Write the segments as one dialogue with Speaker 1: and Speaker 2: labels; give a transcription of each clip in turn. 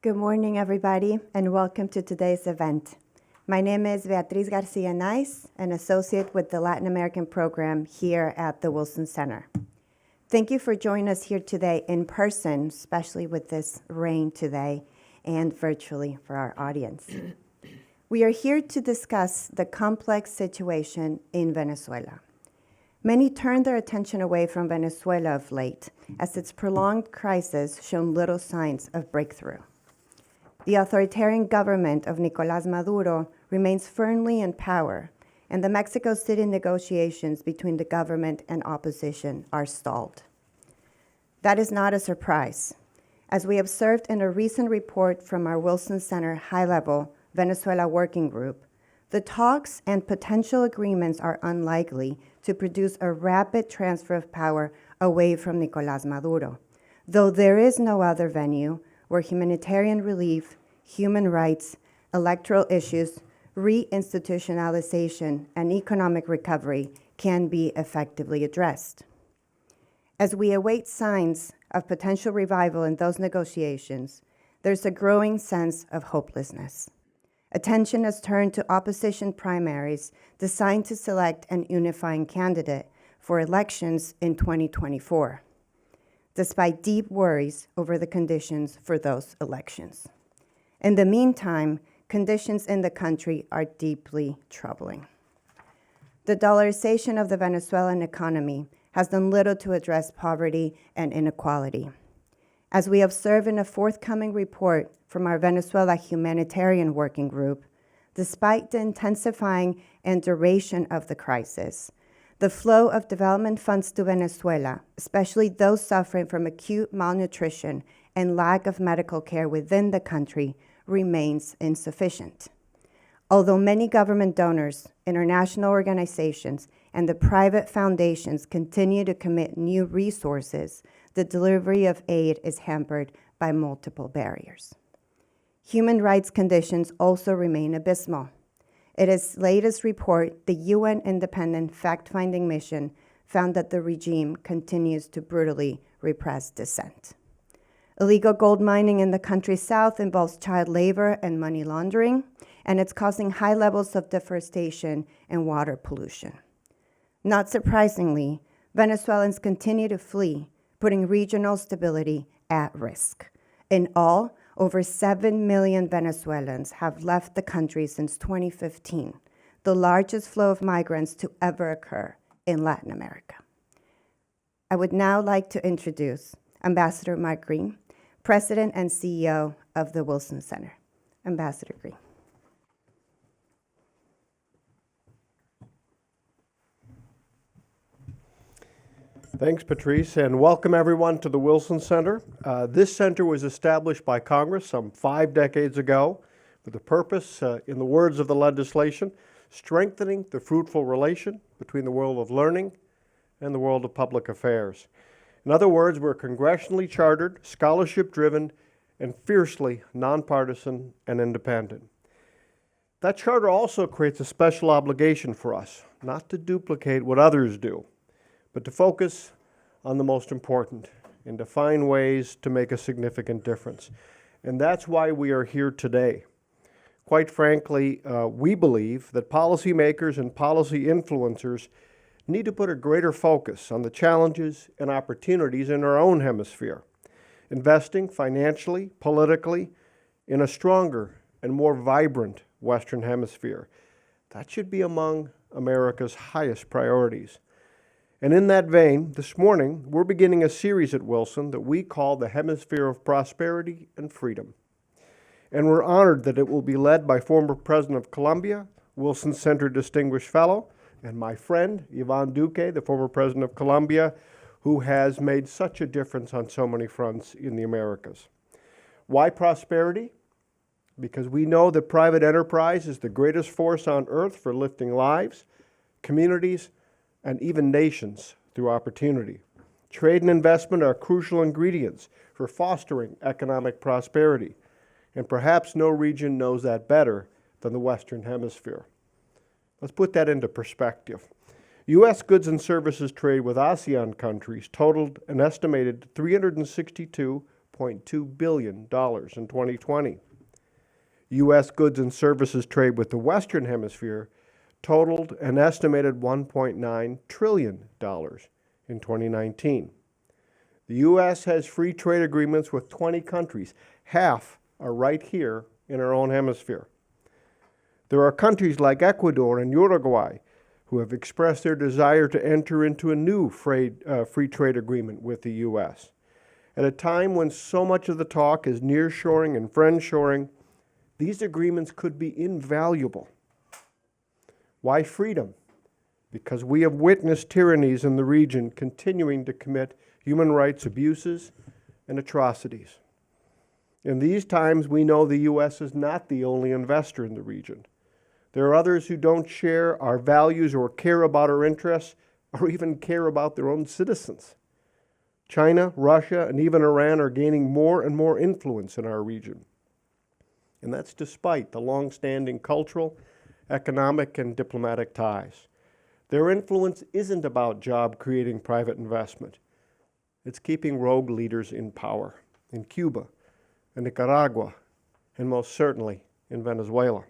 Speaker 1: Good morning, everybody, and welcome to today's event. My name is Beatriz Garcia Nice, an associate with the Latin American program here at the Wilson Center. Thank you for joining us here today in person, especially with this rain today, and virtually for our audience. We are here to discuss the complex situation in Venezuela. Many turned their attention away from Venezuela of late, as its prolonged crisis shown little signs of breakthrough. The authoritarian government of Nicolás Maduro remains firmly in power, and the Mexico City negotiations between the government and opposition are stalled. That is not a surprise. As we observed in a recent report from our Wilson Center high-level Venezuela working group, the talks and potential agreements are unlikely to produce a rapid transfer of power away from Nicolás Maduro, though there is no other venue where humanitarian relief, human rights, electoral issues, reinstitutionalization, and economic recovery can be effectively addressed. As we await signs of potential revival in those negotiations, there's a growing sense of hopelessness. Attention has turned to opposition primaries designed to select an unifying candidate for elections in 2024. Despite deep worries over the conditions for those elections. In the meantime, conditions in the country are deeply troubling. The dollarization of the Venezuelan economy has done little to address poverty and inequality. As we observe in a forthcoming report from our Venezuela Humanitarian Working Group, despite the intensifying and duration of the crisis, the flow of development funds to Venezuela, especially those suffering from acute malnutrition and lack of medical care within the country, remains insufficient. Although many government donors, international organizations, and the private foundations continue to commit new resources, the delivery of aid is hampered by multiple barriers. Human rights conditions also remain abysmal. In its latest report, the UN Independent Fact-Finding Mission found that the regime continues to brutally repress dissent. Illegal gold mining in the country's south involves child labor and money laundering, and it's causing high levels of deforestation and water pollution. Not surprisingly, Venezuelans continue to flee, putting regional stability at risk. In all, over 7 million Venezuelans have left the country since 2015, the largest flow of migrants to ever occur in Latin America. I would now like to introduce Ambassador Mark Green, President and CEO of the Wilson Center. Ambassador Green.
Speaker 2: Thanks, Patrice, and welcome everyone to the Wilson Center. This center was established by Congress some 5 decades ago with the purpose, in the words of the legislation, strengthening the fruitful relation between the world of learning and the world of public affairs. In other words, we're congressionally chartered, scholarship-driven, and fiercely nonpartisan and independent. That charter also creates a special obligation for us, not to duplicate what others do, but to focus on the most important and to find ways to make a significant difference. And that's why we are here today. Quite frankly, we believe that policymakers and policy influencers need to put a greater focus on the challenges and opportunities in our own hemisphere, investing financially, politically, in a stronger and more vibrant Western Hemisphere. That should be among America's highest priorities. And in that vein, this morning, we're beginning a series at Wilson that we call the Hemisphere of Prosperity and Freedom. And we're honored that it will be led by former President of Colombia, Wilson Center Distinguished Fellow, and my friend, Iván Duque, the former President of Colombia, who has made such a difference on so many fronts in the Americas. Why prosperity? Because we know that private enterprise is the greatest force on earth for lifting lives, communities, and even nations through opportunity. Trade and investment are crucial ingredients for fostering economic prosperity, and perhaps no region knows that better than the Western Hemisphere. Let's put that into perspective. U.S. goods and services trade with ASEAN countries totaled an estimated $362.8 $1.2 billion in 2020. U.S. goods and services trade with the Western Hemisphere totaled an estimated $1.9 trillion in 2019. The U.S. has free trade agreements with 20 countries. Half are right here in our own hemisphere. There are countries like Ecuador and Uruguay who have expressed their desire to enter into a new free trade agreement with the U.S. At a time when so much of the talk is nearshoring and friendshoring, these agreements could be invaluable. Why freedom? Because we have witnessed tyrannies in the region continuing to commit human rights abuses and atrocities. In these times, we know the U.S. is not the only investor in the region. There are others who don't share our values or care about our interests or even care about their own citizens. China, Russia, and even Iran are gaining more and more influence in our region. And that's despite the long-standing cultural, economic, and diplomatic ties. Their influence isn't about job-creating private investment. It's keeping rogue leaders in power in Cuba, in Nicaragua, and most certainly in Venezuela.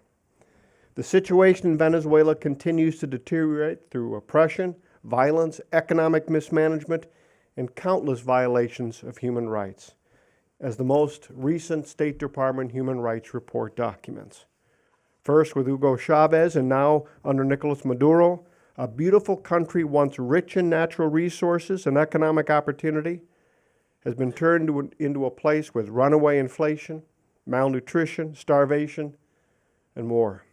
Speaker 2: The situation in Venezuela continues to deteriorate through oppression, violence, economic mismanagement, and countless violations of human rights, as the most recent State Department Human Rights Report documents. First with Hugo Chavez and now under Nicolás Maduro, a beautiful country once rich in natural resources and economic opportunity has been turned into a place with runaway inflation, malnutrition, starvation, and more.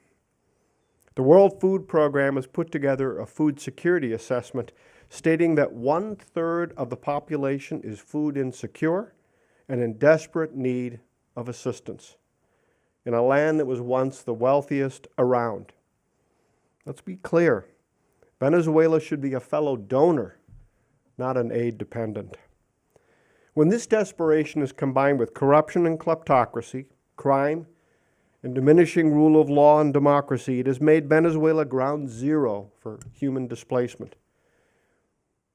Speaker 2: The World Food Program has put together a food security assessment stating that 1/3 of the population is food insecure and in desperate need of assistance in a land that was once the wealthiest around. Let's be clear. Venezuela should be a fellow donor, not an aid dependent. When this desperation is combined with corruption and kleptocracy, crime, and diminishing rule of law and democracy, it has made Venezuela ground zero for human displacement.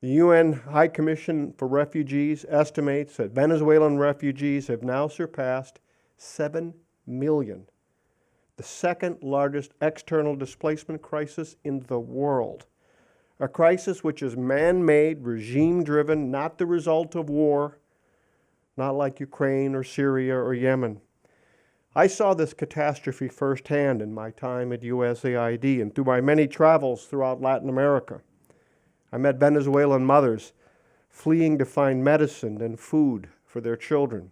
Speaker 2: The UN High Commission for Refugees estimates that Venezuelan refugees have now surpassed 7 million, the second largest external displacement crisis in the world. A crisis which is man-made, regime-driven, not the result of war, not like Ukraine or Syria or Yemen. I saw this catastrophe firsthand in my time at USAID and through my many travels throughout Latin America. I met Venezuelan mothers fleeing to find medicine and food for their children.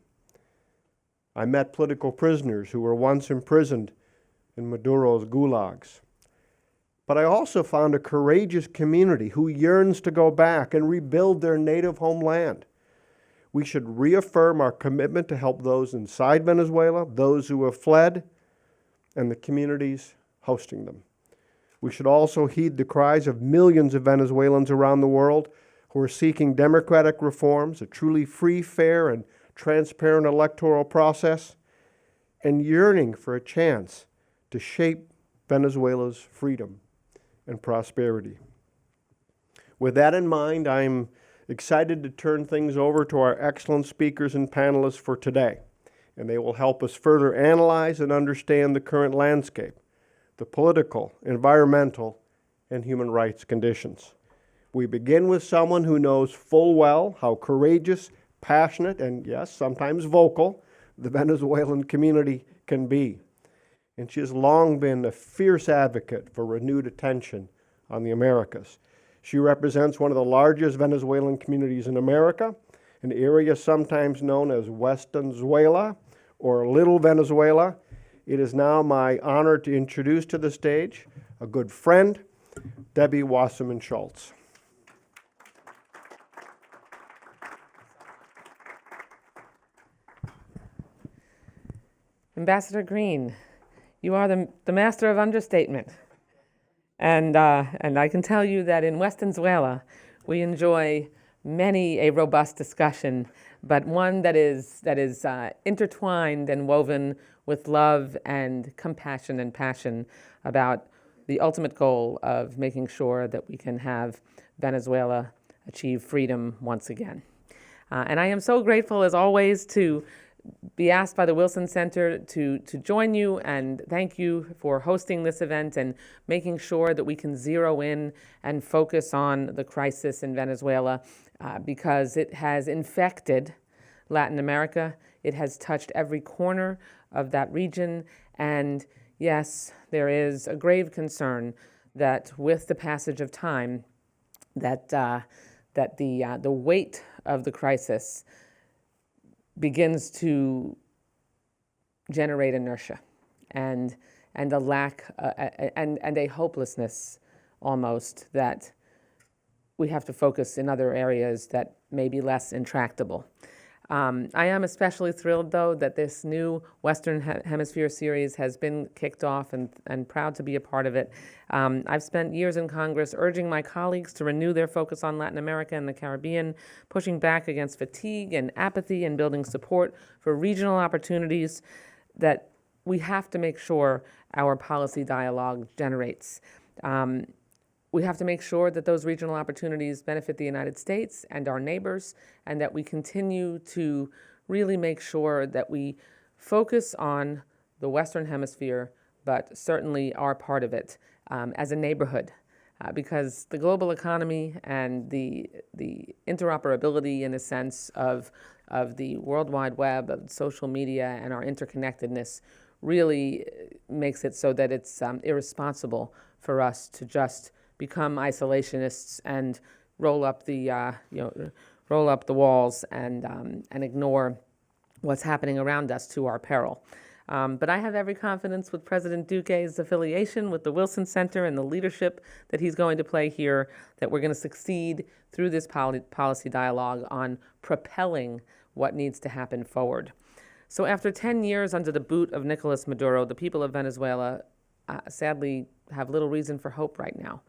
Speaker 2: I met political prisoners who were once imprisoned in Maduro's gulags. But I also found a courageous community who yearns to go back and rebuild their native homeland. We should reaffirm our commitment to help those inside Venezuela, those who have fled, and the communities hosting them. We should also heed the cries of millions of Venezuelans around the world who are seeking democratic reforms, a truly free, fair, and transparent electoral process, and yearning for a chance to shape Venezuela's freedom and prosperity. With that in mind, I'm excited to turn things over to our excellent speakers and panelists for today, and they will help us further analyze and understand the current landscape, the political, environmental, and human rights conditions. We begin with someone who knows full well how courageous, passionate, and yes, sometimes vocal, the Venezuelan community can be. And she has long been a fierce advocate for renewed attention on the Americas. She represents one of the largest Venezuelan communities in America, an area sometimes known as West Venezuela or Little Venezuela. It is now my honor to introduce to the stage a good friend, Debbie Wasserman-Schultz.
Speaker 3: Ambassador Green, you are the master of understatement. And I can tell you that in West Venezuela, we enjoy many a robust discussion, but one that is intertwined and woven with love and compassion and passion about the ultimate goal of making sure that we can have Venezuela achieve freedom once again. And I am so grateful, as always, to be asked by the Wilson Center to join you, and thank you for hosting this event and making sure that we can zero in and focus on the crisis in Venezuela, because it has infected Latin America. It has touched every corner of that region, and yes, there is a grave concern that with the passage of time, that the weight of the crisis begins to generate inertia and a lack and a hopelessness almost, that we have to focus in other areas that may be less intractable. I am especially thrilled, though, that this new Western Hemisphere series has been kicked off, and proud to be a part of it. I've spent years in Congress urging my colleagues to renew their focus on Latin America and the Caribbean, pushing back against fatigue and apathy and building support for regional opportunities that we have to make sure our policy dialogue generates. We have to make sure that those regional opportunities benefit the United States and our neighbors, and that we continue to really make sure that we focus on the Western Hemisphere, but certainly are part of it as a neighborhood. Because the global economy and the interoperability, in a sense, of the World Wide Web, of social media, and our interconnectedness really makes it so that it's irresponsible for us to just become isolationists and roll up the walls and ignore what's happening around us to our peril. But I have every confidence with President Duque's affiliation with the Wilson Center and the leadership that he's going to play here, that we're going to succeed through this policy dialogue on propelling what needs to happen forward. So after 10 years under the boot of Nicolás Maduro, the people of Venezuela sadly have little reason for hope right now.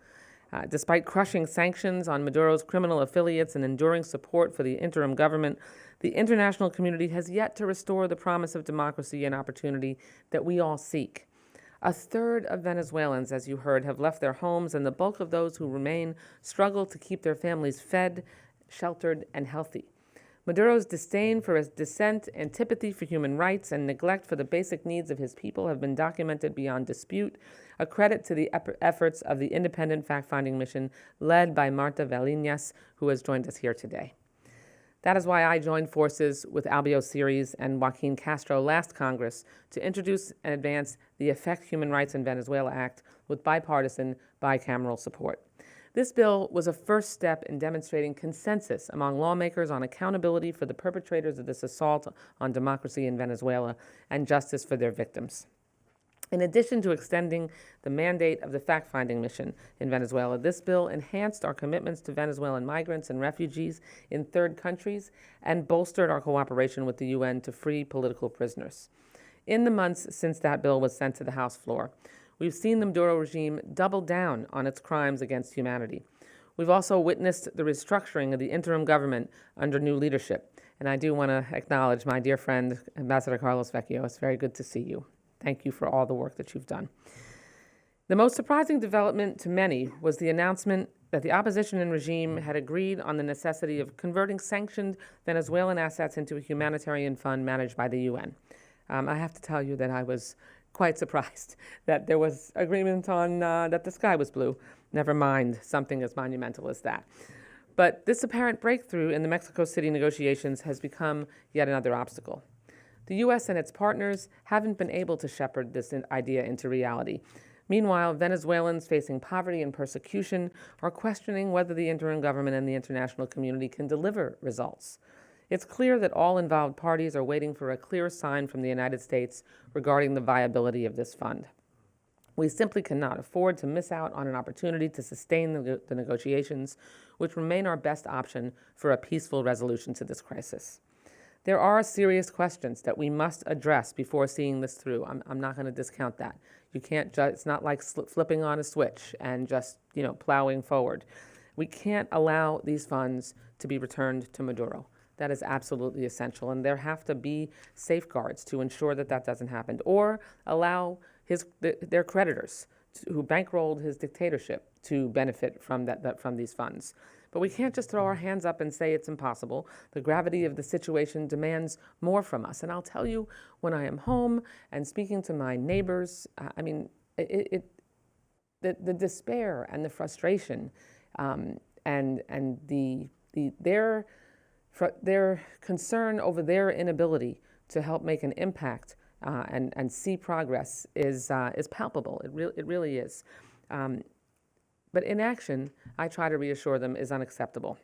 Speaker 3: Despite crushing sanctions on Maduro's criminal affiliates and enduring support for the interim government, the international community has yet to restore the promise of democracy and opportunity that we all seek. A third of Venezuelans, as you heard, have left their homes, and the bulk of those who remain struggle to keep their families fed, sheltered, and healthy. Maduro's disdain for his dissent, antipathy for human rights, and neglect for the basic needs of his people have been documented beyond dispute, a credit to the efforts of the independent fact-finding mission led by Marta Valinas, who has joined us here today. That is why I joined forces with Albio Series and Joaquin Castro last Congress to introduce and advance the Affect Human Rights in Venezuela Act with bipartisan, bicameral support. This bill was a first step in demonstrating consensus among lawmakers on accountability for the perpetrators of this assault on democracy in Venezuela and justice for their victims. In addition to extending the mandate of the fact-finding mission in Venezuela, this bill enhanced our commitments to Venezuelan migrants and refugees in third countries and bolstered our cooperation with the UN to free political prisoners. In the months since that bill was sent to the House floor, we've seen the Maduro regime double down on its crimes against humanity. We've also witnessed the restructuring of the interim government under new leadership. And I do want to acknowledge my dear friend, Ambassador Carlos Vecchio. It's very good to see you. Thank you for all the work that you've done. The most surprising development to many was the announcement that the opposition and regime had agreed on the necessity of converting sanctioned Venezuelan assets into a humanitarian fund managed by the UN. I have to tell you that I was quite surprised that there was agreement on that the sky was blue, never mind something as monumental as that. But this apparent breakthrough in the Mexico City negotiations has become yet another obstacle. The U.S. and its partners haven't been able to shepherd this idea into reality. Meanwhile, Venezuelans facing poverty and persecution are questioning whether the interim government and the international community can deliver results. It's clear that all involved parties are waiting for a clear sign from the United States regarding the viability of this fund. We simply cannot afford to miss out on an opportunity to sustain the negotiations, which remain our best option for a peaceful resolution to this crisis. There are serious questions that we must address before seeing this through. I'm not going to discount that. You can't it's not like flipping on a switch and just, plowing forward. We can't allow these funds to be returned to Maduro. That is absolutely essential, and there have to be safeguards to ensure that that doesn't happen, or allow their creditors who bankrolled his dictatorship to benefit from from these funds. But we can't just throw our hands up and say it's impossible. The gravity of the situation demands more from us. And I'll tell you, when I am home and speaking to my neighbors, the despair and the frustration and their concern over their inability to help make an impact and see progress is palpable. It really is. But inaction, I try to reassure them, is unacceptable.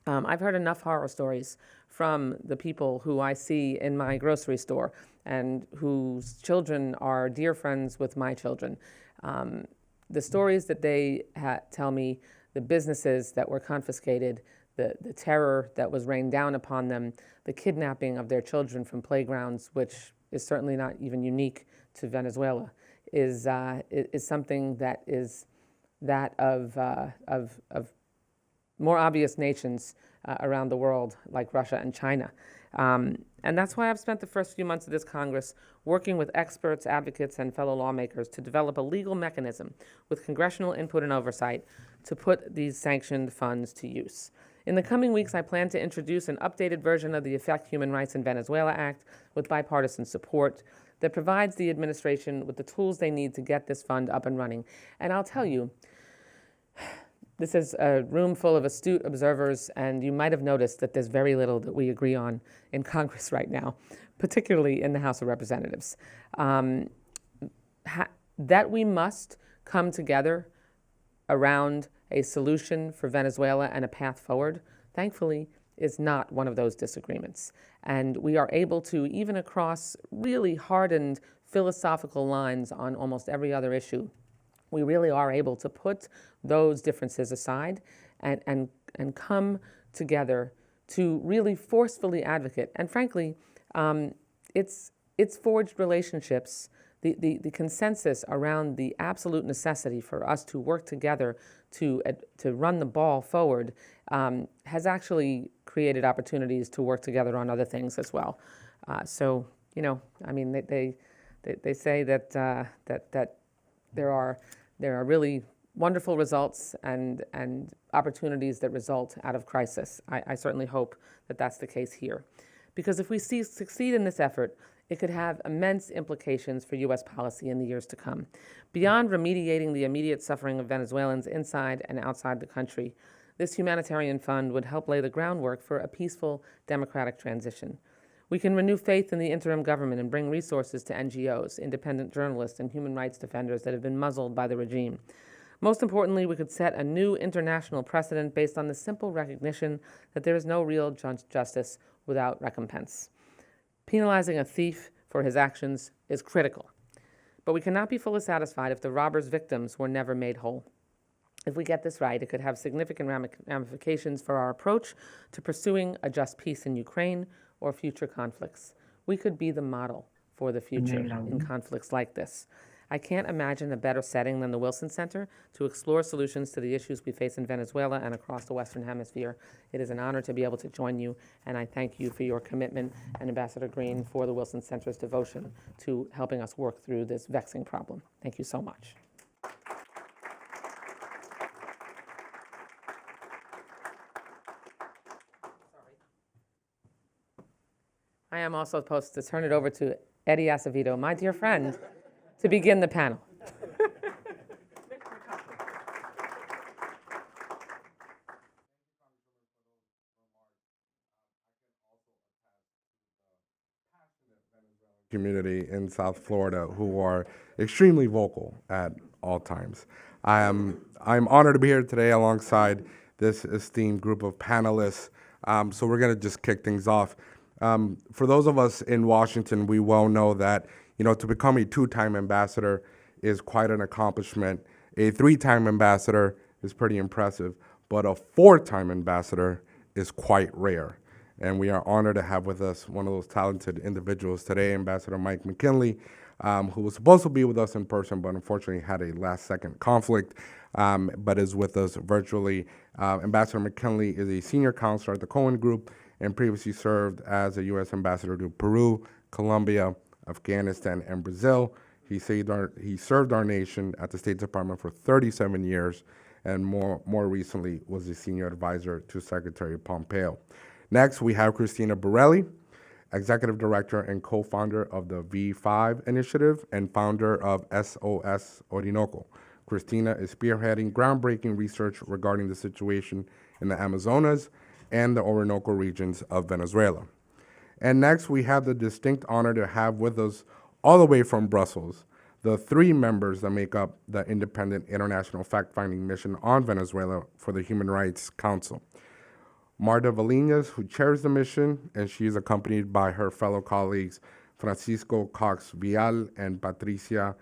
Speaker 3: I've heard enough horror stories from the people who I see in my grocery store and whose children are dear friends with my children. The stories that they tell me, the businesses that were confiscated, the terror that was rained down upon them, the kidnapping of their children from playgrounds, which is certainly not even unique to Venezuela, is something that is that of more obvious nations around the world, like Russia and China. And that's why I've spent the first few months of this Congress working with experts, advocates, and fellow lawmakers to develop a legal mechanism with congressional input and oversight to put these sanctioned funds to use. In the coming weeks, I plan to introduce an updated version of the Affect Human Rights in Venezuela Act with bipartisan support that provides the administration with the tools they need to get this fund up and running. And I'll tell you, this is a room full of astute observers, and you might have noticed that there's very little that we agree on in Congress right now, particularly in the House of Representatives. That we must come together around a solution for Venezuela and a path forward, thankfully, is not one of those disagreements. And we are able to, even across really hardened philosophical lines on almost every other issue, we really are able to put those differences aside and come together to really forcefully advocate. And frankly, it's forged relationships, the consensus around the absolute necessity for us to work together to run the ball forward has actually created opportunities to work together on other things as well. So, you know, I mean, they say that there are really wonderful results and opportunities that result out of crisis. I certainly hope that that's the case here. Because if we succeed in this effort, it could have immense implications for U.S. policy in the years to come. Beyond remediating the immediate suffering of Venezuelans inside and outside the country, this humanitarian fund would help lay the groundwork for a peaceful, democratic transition. We can renew faith in the interim government and bring resources to NGOs, independent journalists, and human rights defenders that have been muzzled by the regime. Most importantly, we could set a new international precedent based on the simple recognition that there is no real justice without recompense. Penalizing a thief for his actions is critical, but we cannot be fully satisfied if the robber's victims were never made whole. If we get this right, it could have significant ramifications for our approach to pursuing a just peace in Ukraine or future conflicts. We could be the model for the future in conflicts like this. I can't imagine a better setting than the Wilson Center to explore solutions to the issues we face in Venezuela and across the Western Hemisphere. It is an honor to be able to join you, and I thank you for your commitment and Ambassador Green for the Wilson Center's devotion to helping us work through this vexing problem. Thank you so much. I am also supposed to turn it over to Eddie Acevedo, my dear friend, to begin the panel.
Speaker 4: Community in South Florida who are extremely vocal at all times. I'm honored to be here today alongside this esteemed group of panelists. So we're going to just kick things off. For those of us in Washington, we well know that, you know, to become a two-time ambassador is quite an accomplishment. A three-time ambassador is pretty impressive, but a four-time ambassador is quite rare. And we are honored to have with us one of those talented individuals today, Ambassador Mike McKinley, who was supposed to be with us in person, but unfortunately had a last-second conflict, but is with us virtually. Ambassador McKinley is a senior counselor at the Cohen Group and previously served as a U.S. ambassador to Peru, Colombia, Afghanistan, and Brazil. He served our nation at the State Department for 37 years and more recently was the senior advisor to Secretary Pompeo. Next, we have Cristina Borelli, Executive Director and co-founder of the V5 Initiative and founder of SOS Orinoco. Cristina is spearheading groundbreaking research regarding the situation in the Amazonas and the Orinoco regions of Venezuela. And next, we have the distinct honor to have with us, all the way from Brussels, the 3 members that make up the independent international fact-finding mission on Venezuela for the Human Rights Council. Marta Valinas, who chairs the mission, and she is accompanied by her fellow colleagues Francisco Cox Vial and Patricia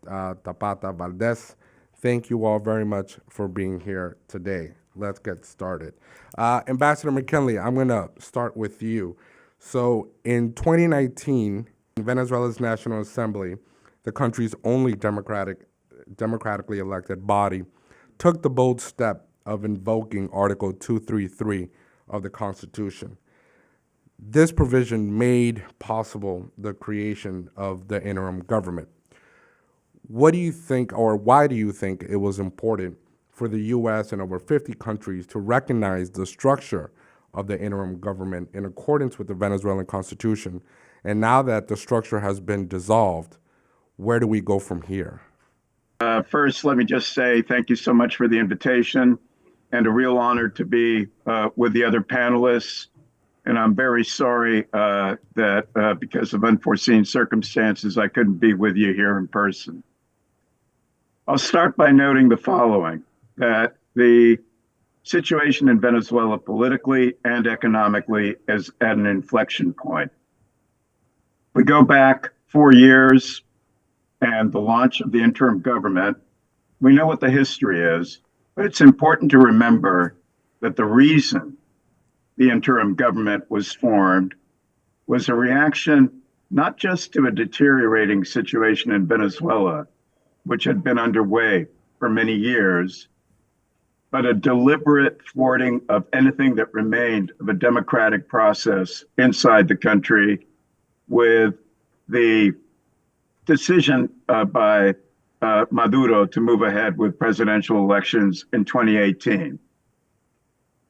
Speaker 4: Tapata Valdez. Thank you all very much for being here today. Let's get started. Ambassador McKinley, I'm going to start with you. So in 2019, Venezuela's National Assembly, the country's only democratically elected body, took the bold step of invoking Article 233 of the Constitution. This provision made possible the creation of the interim government. What do you think, or why do you think it was important for the U.S. and over 50 countries to recognize the structure of the interim government in accordance with the Venezuelan Constitution? And now that the structure has been dissolved, where do we go from here?
Speaker 5: First, let me just say thank you so much for the invitation, and a real honor to be with the other panelists. And I'm very sorry that because of unforeseen circumstances, I couldn't be with you here in person. I'll start by noting the following, that the situation in Venezuela politically and economically is at an inflection point. We go back 4 years and the launch of the interim government. We know what the history is, but it's important to remember that the reason the interim government was formed was a reaction not just to a deteriorating situation in Venezuela, which had been underway for many years, but a deliberate thwarting of anything that remained of a democratic process inside the country, with the decision by Maduro to move ahead with presidential elections in 2018.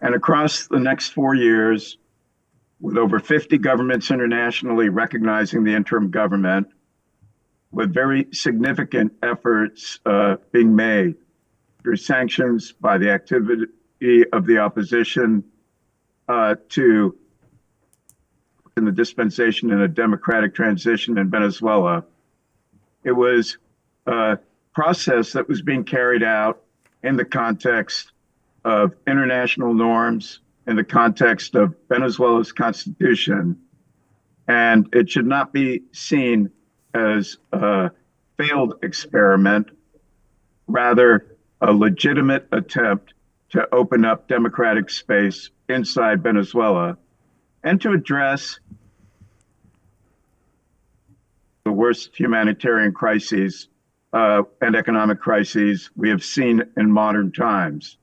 Speaker 5: And across the next 4 years, with over 50 governments internationally recognizing the interim government, with very significant efforts being made through sanctions by the activity of the opposition to in the dispensation in a democratic transition in Venezuela, it was a process that was being carried out in the context of international norms, in the context of Venezuela's constitution, and it should not be seen as a failed experiment, rather a legitimate attempt to open up democratic space inside Venezuela and to address the worst humanitarian crises and economic crises we have seen in modern times.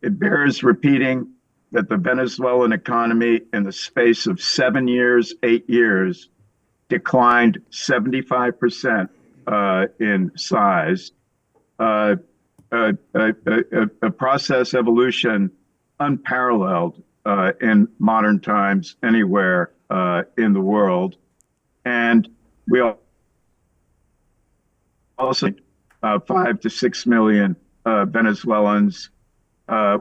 Speaker 5: It bears repeating that the Venezuelan economy in the space of 7 years, 8 years, declined 75% in size, a process evolution unparalleled in modern times anywhere in the world. And we also 5 to 6 million Venezuelans,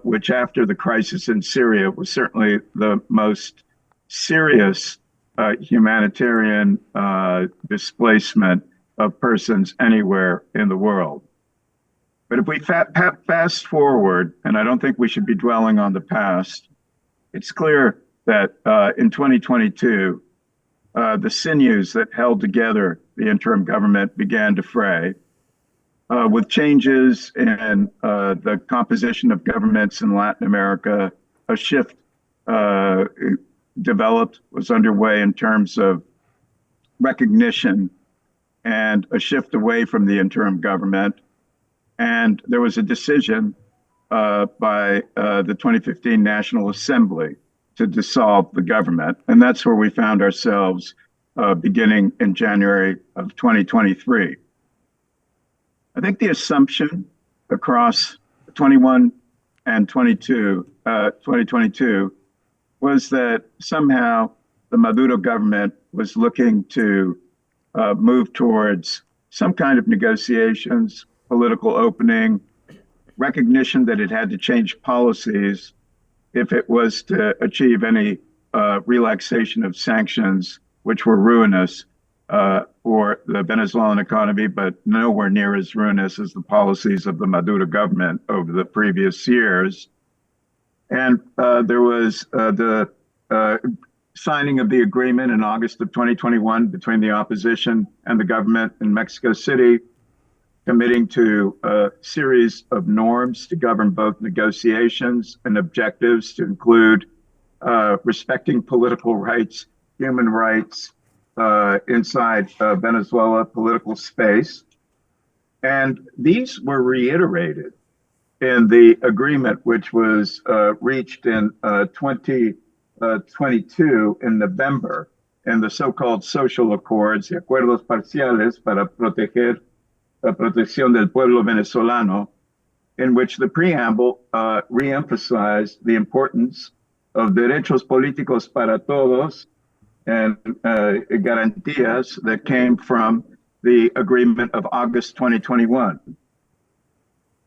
Speaker 5: which after the crisis in Syria was certainly the most serious humanitarian displacement of persons anywhere in the world. But if we fast forward, and I don't think we should be dwelling on the past, it's clear that in 2022, the sinews that held together the interim government began to fray, with changes in the composition of governments in Latin America. A shift was underway in terms of recognition, and a shift away from the interim government. And there was a decision by the 2015 National Assembly to dissolve the government. And that's where we found ourselves beginning in January of 2023. I think the assumption across 21 and 2022 was that somehow the Maduro government was looking to move towards some kind of negotiations, political opening, recognition that it had to change policies if it was to achieve any relaxation of sanctions, which were ruinous for the Venezuelan economy, but nowhere near as ruinous as the policies of the Maduro government over the previous years. And there was the signing of the agreement in August of 2021 between the opposition and the government in Mexico City, committing to a series of norms to govern both negotiations and objectives to include respecting political rights, human rights inside Venezuela political space. And these were reiterated in the agreement, which was reached in 2022 in November, in the so-called social accords, acuerdos parciales para proteger la protección del pueblo venezolano, in which the preamble reemphasized the importance of derechos políticos para todos and garantías that came from the agreement of August 2021.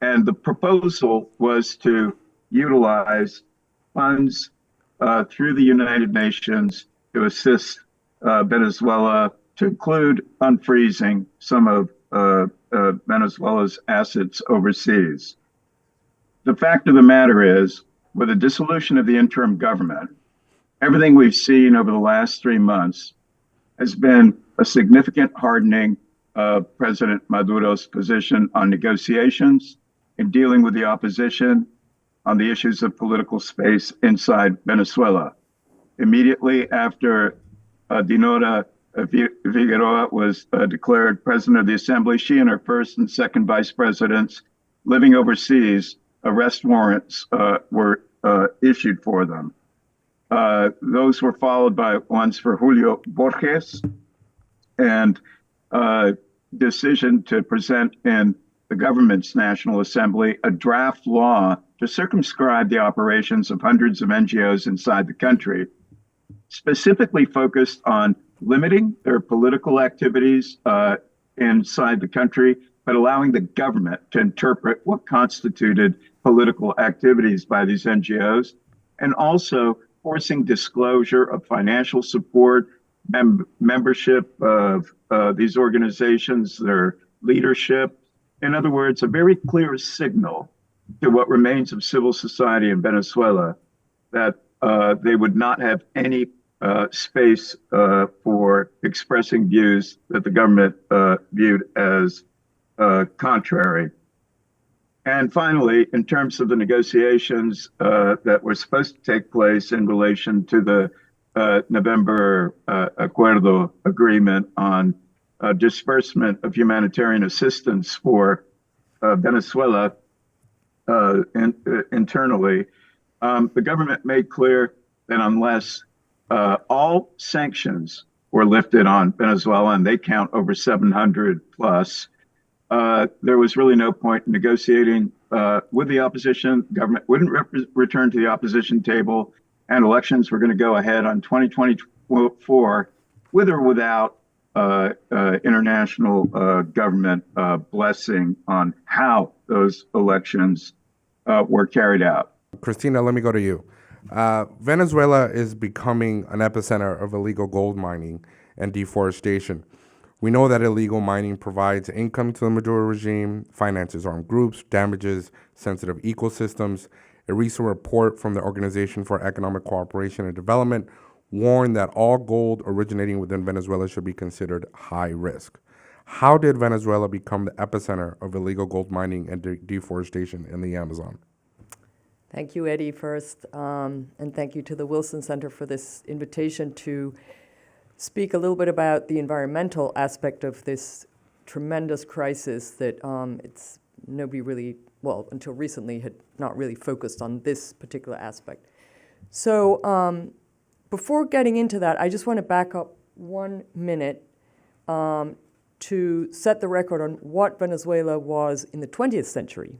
Speaker 5: And the proposal was to utilize funds through the United Nations to assist Venezuela, to include unfreezing some of Venezuela's assets overseas. The fact of the matter is, with the dissolution of the interim government, everything we've seen over the last 3 months has been a significant hardening of President Maduro's position on negotiations in dealing with the opposition on the issues of political space inside Venezuela. Immediately after Dinora Figueroa was declared president of the assembly, she and her first and second vice presidents living overseas, arrest warrants were issued for them. Those were followed by ones for Julio Borges and decision to present in the government's National Assembly a draft law to circumscribe the operations of hundreds of NGOs inside the country, specifically focused on limiting their political activities inside the country, but allowing the government to interpret what constituted political activities by these NGOs, and also forcing disclosure of financial support, membership of these organizations, their leadership. In other words, a very clear signal to what remains of civil society in Venezuela that they would not have any space for expressing views that the government viewed as contrary. And finally, in terms of the negotiations that were supposed to take place in relation to the November Acuerdo agreement on disbursement of humanitarian assistance for Venezuela internally, the government made clear that unless all sanctions were lifted on Venezuela, and they count over 700 plus, there was really no point in negotiating with the opposition. The government wouldn't return to the opposition table, and elections were going to go ahead on 2024 with or without international government blessing on how those elections were carried out.
Speaker 4: Christina, let me go to you. Venezuela is becoming an epicenter of illegal gold mining and deforestation. We know that illegal mining provides income to the Maduro regime, finances armed groups, damages sensitive ecosystems. A recent report from the Organization for Economic Cooperation and Development warned that all gold originating within Venezuela should be considered high risk. How did Venezuela become the epicenter of illegal gold mining and deforestation in the Amazon?
Speaker 6: Thank you, Eddie, first, and thank you to the Wilson Center for this invitation to speak a little bit about the environmental aspect of this tremendous crisis that it's nobody really, well, until recently had not really focused on this particular aspect. So before getting into that, I just want to back up 1 minute to set the record on what Venezuela was in the 20th century.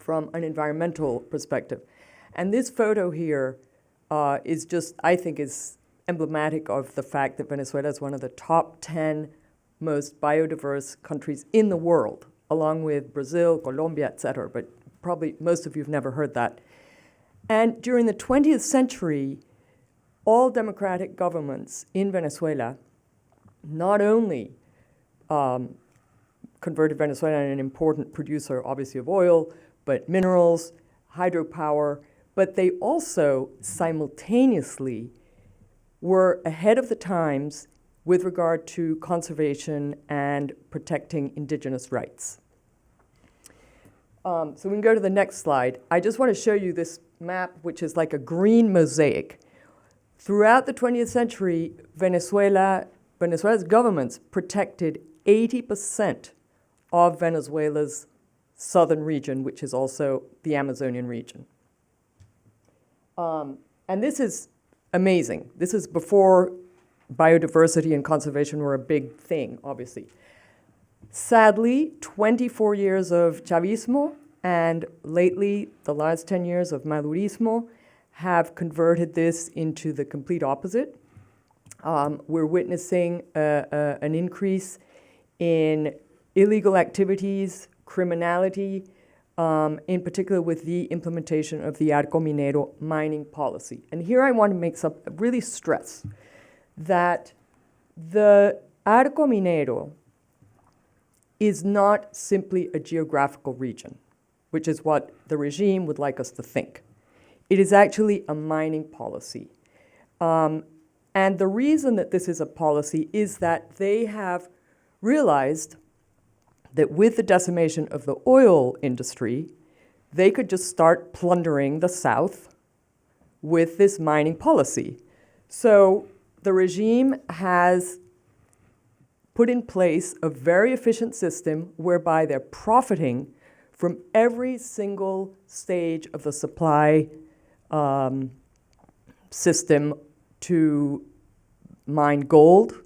Speaker 6: from an environmental perspective. And this photo here is just, I think, is emblematic of the fact that Venezuela is one of the top 10 most biodiverse countries in the world, along with Brazil, Colombia, etc. But probably most of you have never heard that. And during the 20th century, all democratic governments in Venezuela not only converted Venezuela into an important producer, obviously, of oil, but minerals, hydropower, but they also simultaneously were ahead of the times with regard to conservation and protecting indigenous rights. So we can go to the next slide. I just want to show you this map, which is like a green mosaic. Throughout the 20th century, Venezuela's governments protected 80% of Venezuela's southern region, which is also the Amazonian region. And this is amazing. This is before biodiversity and conservation were a big thing, obviously. Sadly, 24 years of Chavismo and lately the last 10 years of Madurismo have converted this into the complete opposite. We're witnessing an increase in illegal activities, criminality, in particular with the implementation of the Arco Minero mining policy. And here I want to really stress that the Arco Minero is not simply a geographical region, which is what the regime would like us to think. It is actually a mining policy. And the reason that this is a policy is that they have realized that with the decimation of the oil industry, they could just start plundering the South with this mining policy. So the regime has put in place a very efficient system whereby they're profiting from every single stage of the supply system to mine gold,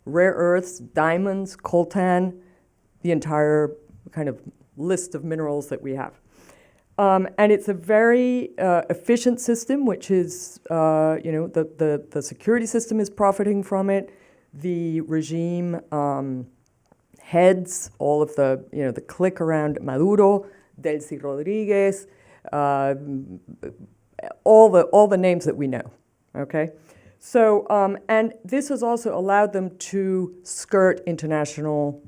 Speaker 6: rare earths, diamonds, coltan, the entire kind of list of minerals that we have. And it's a very efficient system, which is, the security system is profiting from it. The regime heads all of the clique around Maduro, Delcy Rodriguez, all the names that we know, okay? So, and this has also allowed them to skirt international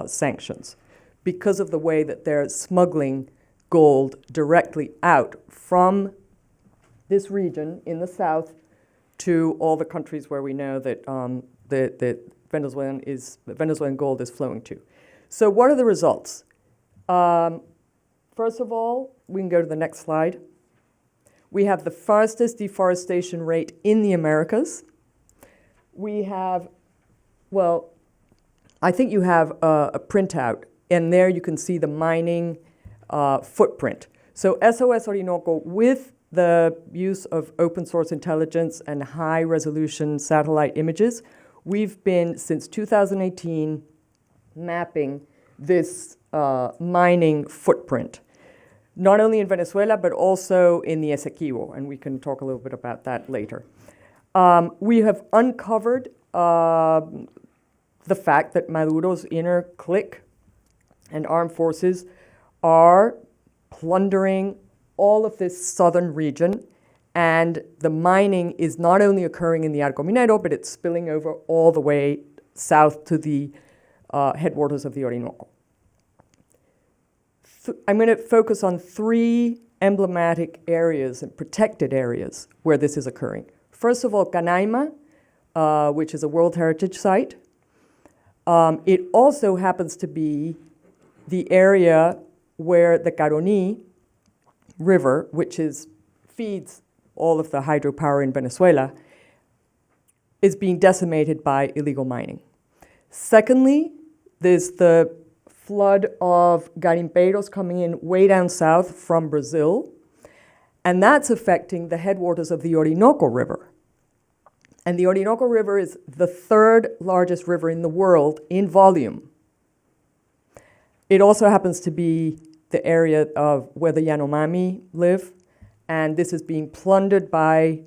Speaker 6: sanctions because of the way that they're smuggling gold directly out from this region in the south to all the countries where we know that that Venezuelan gold is flowing to. So what are the results? First of all, we can go to the next slide. We have the fastest deforestation rate in the Americas. We have, well, I think you have a printout, and there you can see the mining footprint. So SOS Orinoco, with the use of open source intelligence and high resolution satellite images, we've been, since 2018, mapping this mining footprint, not only in Venezuela, but also in the Essequibo, and we can talk a little bit about that later. We have uncovered the fact that Maduro's inner clique and armed forces are plundering all of this southern region, and the mining is not only occurring in the Arco Minero, but it's spilling over all the way south to the headwaters of the Orinoco. I'm going to focus on three emblematic areas and protected areas where this is occurring. First of all, Canaima, which is a World Heritage Site. It also happens to be the area where the Caroni River, which feeds all of the hydropower in Venezuela, is being decimated by illegal mining. Secondly, there's the flood of garimpeiros coming in way down south from Brazil, and that's affecting the headwaters of the Orinoco River. And the Orinoco River is the third largest river in the world in volume. It also happens to be the area of where the Yanomami live, and this is being plundered by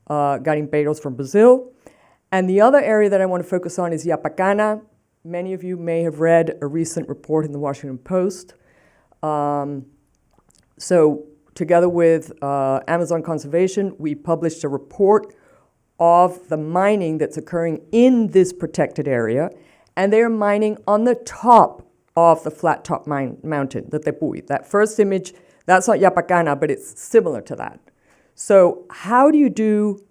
Speaker 6: garimpeiros from Brazil. And the other area that I want to focus on is Yapacana. Many of you may have read a recent report in the Washington Post. So together with Amazon Conservation, we published a report of the mining that's occurring in this protected area, and they are mining on the top of the flat top mountain, the Tepuy. That first image, that's not Yapacana, but it's similar to that. So how do you do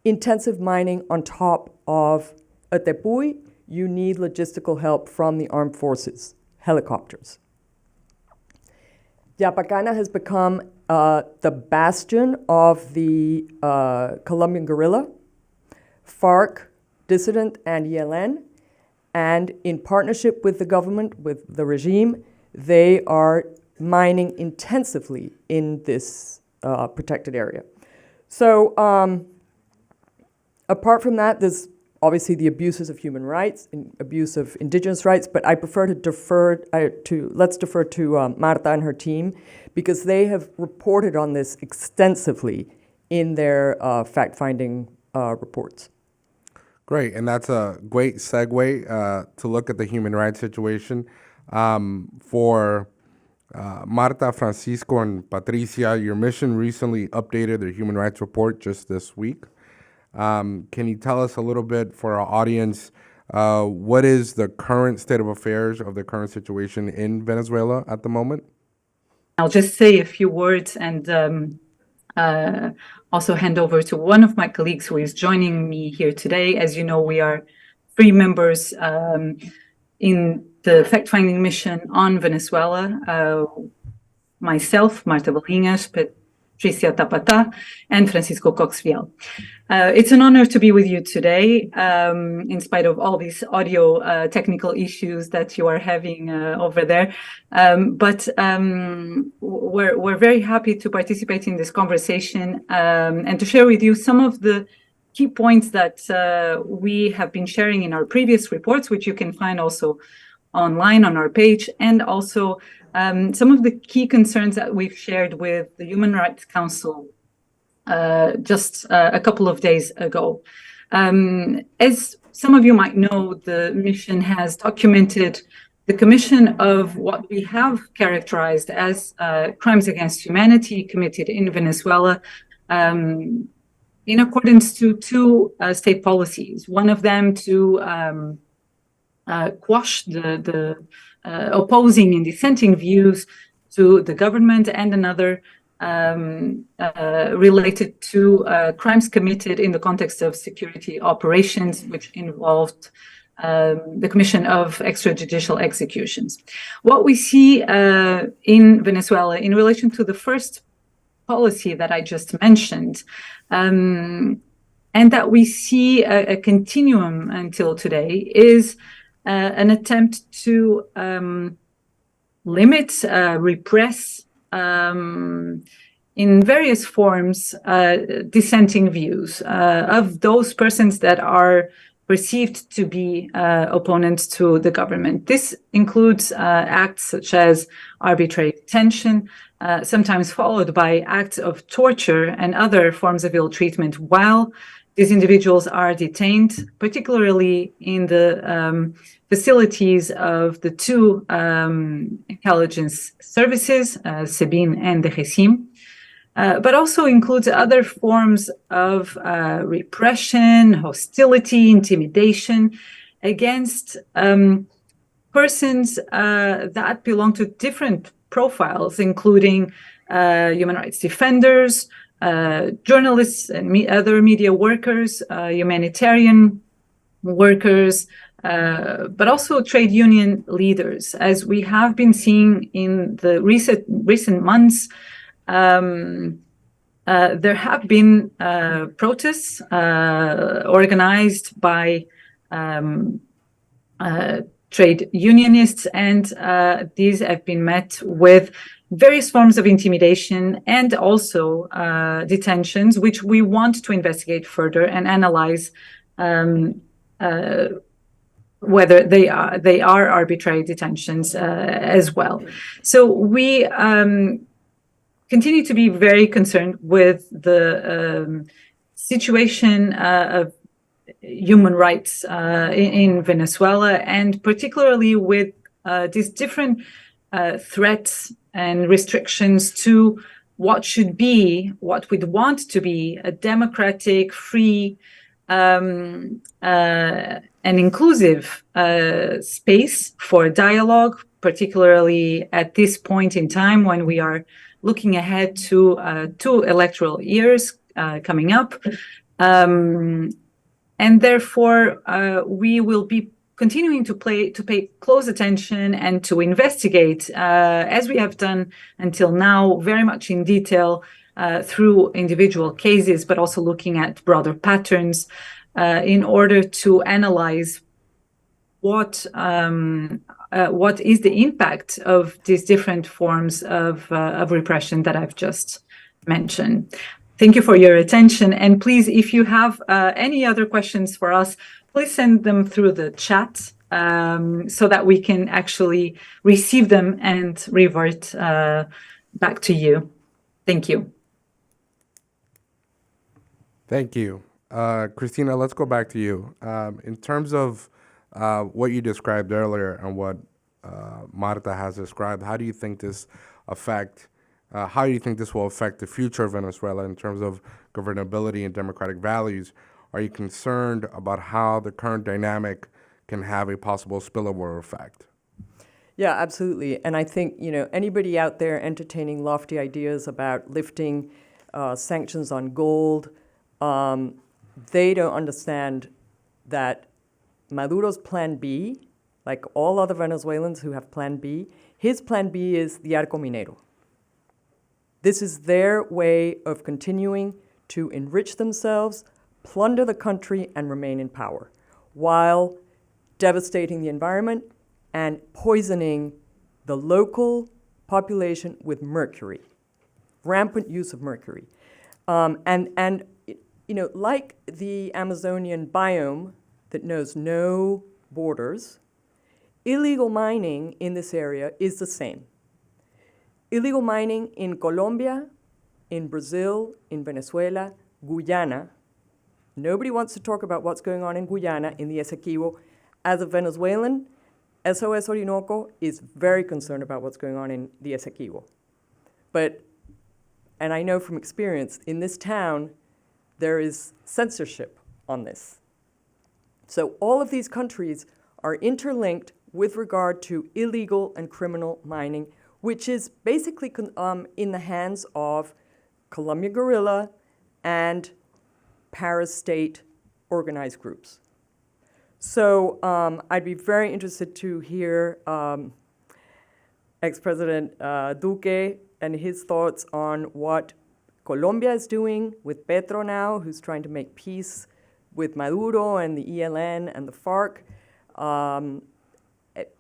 Speaker 6: intensive mining on top of a Tepuy? You need logistical help from the armed forces, helicopters. Yapacana has become the bastion of the Colombian guerrilla, FARC, dissident, and ELN. And in partnership with the government, with the regime, they are mining intensively in this protected area. So apart from that, there's obviously the abuses of human rights, abuse of indigenous rights, but I prefer to defer to Marta and her team, because they have reported on this extensively in their fact-finding reports.
Speaker 4: Great, and that's a great segue to look at the human rights situation. For Marta, Francisco, and Patricia, your mission recently updated their human rights report just this week. Can you tell us a little bit for our audience, what is the current state of affairs of the current situation in Venezuela at the moment?
Speaker 7: I'll just say a few words and also hand over to one of my colleagues who is joining me here today. As you know, we are 3 members in the fact-finding mission on Venezuela. Myself, Marta Valinhas, Patricia Tapata, and Francisco Cox-Viel. It's an honor to be with you today, in spite of all these audio technical issues that you are having over there. But we're very happy to participate in this conversation and to share with you some of the key points that we have been sharing in our previous reports, which you can find also online on our page, and also some of the key concerns that we've shared with the Human Rights Council just a couple of days ago. As some of you might know, the mission has documented the commission of what we have characterized as crimes against humanity committed in Venezuela in accordance to 2 state policies. One of them to quash the opposing and dissenting views to the government, and another related to crimes committed in the context of security operations, which involved the commission of extrajudicial executions. What we see in Venezuela in relation to the first policy that I just mentioned, and that we see a continuum until today, is an attempt to limit, repress, in various forms, dissenting views of those persons that are perceived to be opponents to the government. This includes acts such as arbitrary detention, sometimes followed by acts of torture and other forms of ill treatment while these individuals are detained, particularly in the facilities of the 2 intelligence services, SEBIN and the RECIM, but also includes other forms of repression, hostility, intimidation against persons that belong to different profiles, including human rights defenders, journalists and other media workers, humanitarian workers, but also trade union leaders. As we have been seeing in the recent months, there have been protests organized by trade unionists, and these have been met with various forms of intimidation and also detentions, which we want to investigate further and analyze whether they are arbitrary detentions as well. So we continue to be very concerned with the situation of human rights in Venezuela, and particularly with these different threats and restrictions to what we'd want to be a democratic, free, and inclusive space for dialogue, particularly at this point in time when we are looking ahead to 2 electoral years coming up. And therefore, we will be continuing to pay close attention and to investigate, as we have done until now, very much in detail through individual cases, but also looking at broader patterns in order to analyze what is the impact of these different forms of repression that I've just mentioned. Thank you for your attention. And please, if you have any other questions for us, please send them through the chat so that we can actually receive them and revert back to you. Thank you.
Speaker 4: Thank you. Christina, let's go back to you. In terms of what you described earlier and what Marta has described, how do you think this will affect the future of Venezuela in terms of governability and democratic values? Are you concerned about how the current dynamic can have a possible spillover effect?
Speaker 6: Yeah, absolutely. And I think, anybody out there entertaining lofty ideas about lifting sanctions on gold, they don't understand that Maduro's plan B, like all other Venezuelans who have plan B, his plan B is the Arco Minero. This is their way of continuing to enrich themselves, plunder the country, and remain in power, while devastating the environment and poisoning the local population with mercury, rampant use of mercury. Like the Amazonian biome that knows no borders, illegal mining in this area is the same. Illegal mining in Colombia, in Brazil, in Venezuela, Guyana. Nobody wants to talk about what's going on in Guyana, in the Essequibo. As a Venezuelan, SOS Orinoco is very concerned about what's going on in the Essequibo. And I know from experience, in this town, there is censorship on this. So all of these countries are interlinked with regard to illegal and criminal mining, which is basically in the hands of Colombia guerrilla and para-state organized groups. So I'd be very interested to hear ex-President Duque and his thoughts on what Colombia is doing with Petro now, who's trying to make peace with Maduro and the ELN and the FARC.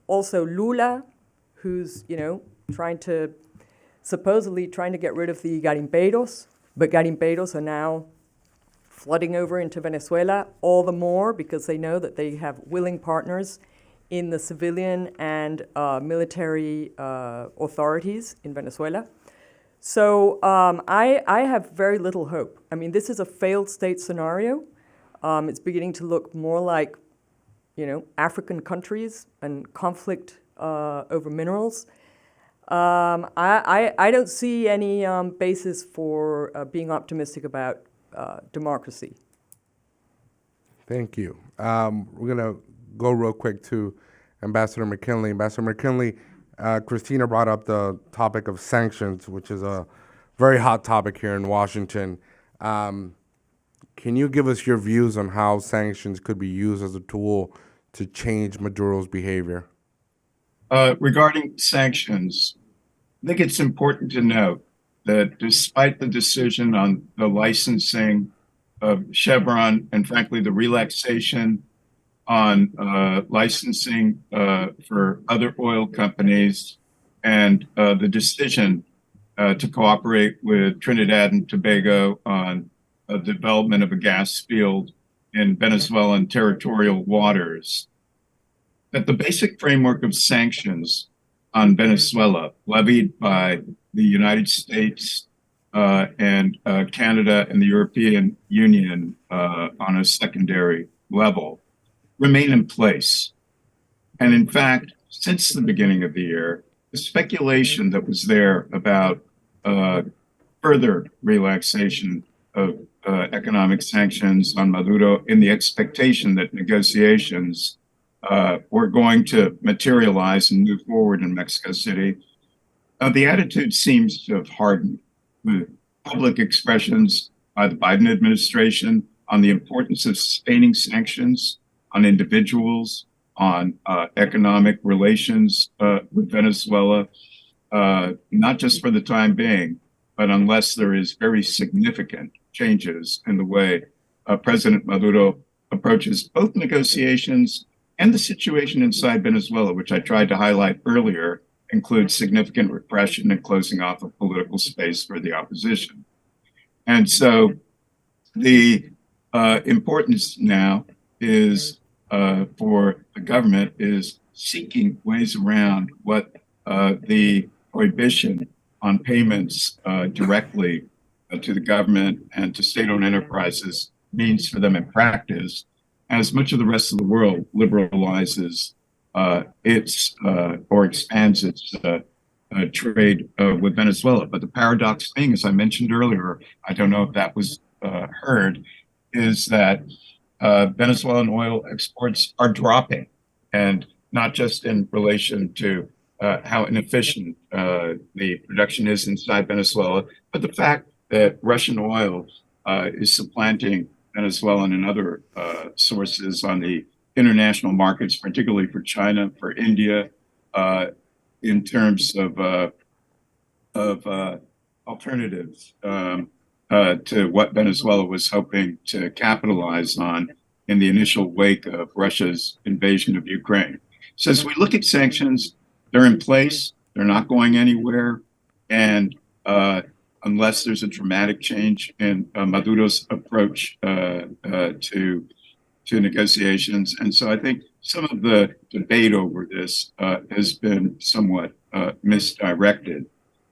Speaker 6: Also Lula, who's supposedly trying to get rid of the garimpeiros, but garimpeiros are now flooding over into Venezuela, all the more because they know that they have willing partners in the civilian and military authorities in Venezuela. So I have very little hope. I mean, this is a failed state scenario. It's beginning to look more like, African countries and conflict over minerals. I don't see any basis for being optimistic about democracy.
Speaker 4: Thank you. We're going to go real quick to Ambassador McKinley. Ambassador McKinley, Christina brought up the topic of sanctions, which is a very hot topic here in Washington. Can you give us your views on how sanctions could be used as a tool to change Maduro's behavior?
Speaker 5: Regarding sanctions, I think it's important to note that despite the decision on the licensing of Chevron and frankly the relaxation on licensing for other oil companies and the decision to cooperate with Trinidad and Tobago on the development of a gas field in Venezuelan territorial waters, that the basic framework of sanctions on Venezuela levied by the United States and Canada and the European Union on a secondary level remain in place. And in fact, since the beginning of the year, the speculation that was there about further relaxation of economic sanctions on Maduro in the expectation that negotiations were going to materialize and move forward in Mexico City, the attitude seems to have hardened with public expressions by the Biden administration on the importance of sustaining sanctions on individuals, on economic relations with Venezuela, not just for the time being, but unless there is very significant changes in the way President Maduro approaches both negotiations and the situation inside Venezuela, which I tried to highlight earlier, includes significant repression and closing off of political space for the opposition. And so the importance now is for the government is seeking ways around what the prohibition on payments directly to the government and to state-owned enterprises means for them in practice, as much of the rest of the world liberalizes its or expands its trade with Venezuela. But the paradox thing, as I mentioned earlier, I don't know if that was heard, is that Venezuelan oil exports are dropping, and not just in relation to how inefficient the production is inside Venezuela, but the fact that Russian oil is supplanting Venezuelan and other sources on the international markets, particularly for China, for India, in terms of alternatives to what Venezuela was hoping to capitalize on in the initial wake of Russia's invasion of Ukraine. So as we look at sanctions, they're in place, they're not going anywhere, and unless there's a dramatic change in Maduro's approach to negotiations. And so I think some of the debate over this has been somewhat misdirected.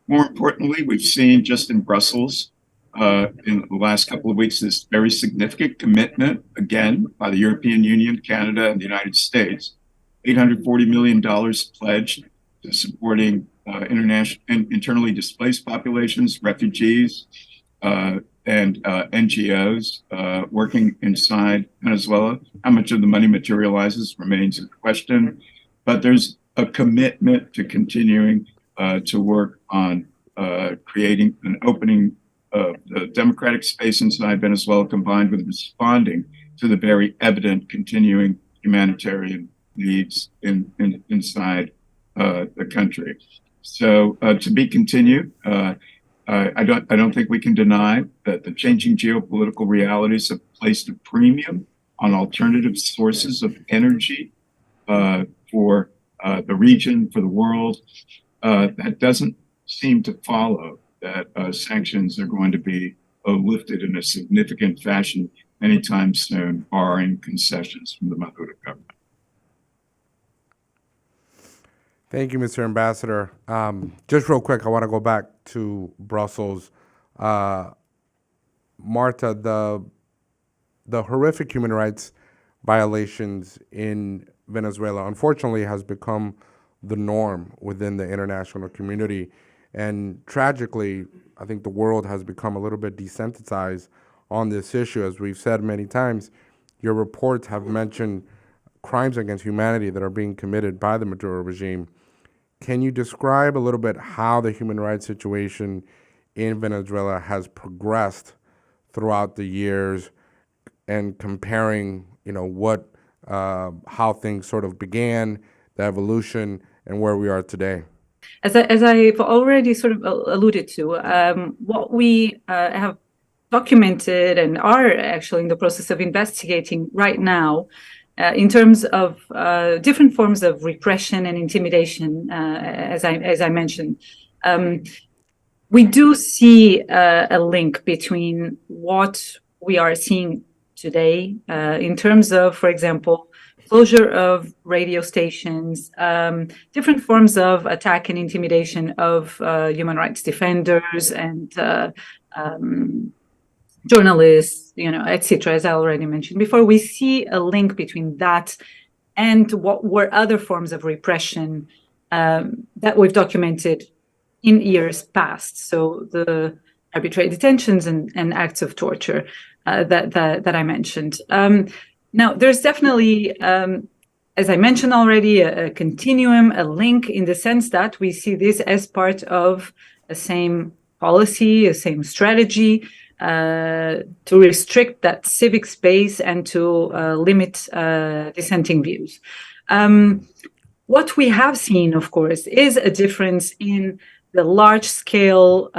Speaker 5: More importantly, we've seen just in Brussels in the last couple of weeks this very significant commitment, again, by the European Union, Canada, and the United States, $840 million pledged to supporting international and internally displaced populations, refugees, and NGOs working inside Venezuela. How much of the money materializes remains a question, but there's a commitment to continuing to work on creating an opening of the democratic space inside Venezuela, combined with responding to the very evident continuing humanitarian needs inside the country. So to be continued. I don't think we can deny that the changing geopolitical realities have placed a premium on alternative sources of energy for the region, for the world. That doesn't seem to follow that sanctions are going to be lifted in a significant fashion anytime soon, barring concessions from the Maduro government.
Speaker 4: Thank you, Mr. Ambassador. Just real quick, I want to go back to Brussels. Marta, the horrific human rights violations in Venezuela, unfortunately, has become the norm within the international community. And tragically, I think the world has become a little bit desensitized on this issue. As we've said many times, your reports have mentioned crimes against humanity that are being committed by the Maduro regime. Can you describe a little bit how the human rights situation in Venezuela has progressed throughout the years, and comparing, what, how things sort of began, the evolution, and where we are today?
Speaker 7: As I've already sort of alluded to, what we have documented and are actually in the process of investigating right now, in terms of different forms of repression and intimidation, as I mentioned, we do see a link between what we are seeing today in terms of, for example, closure of radio stations, different forms of attack and intimidation of human rights defenders and journalists, etc., as I already mentioned before, we see a link between that and what were other forms of repression that we've documented in years past. So the arbitrary detentions and acts of torture that I mentioned. Now, there's definitely, as I mentioned already, a continuum, a link in the sense that we see this as part of the same policy, a same strategy to restrict that civic space and to limit dissenting views. What we have seen, of course, is a difference in the large-scale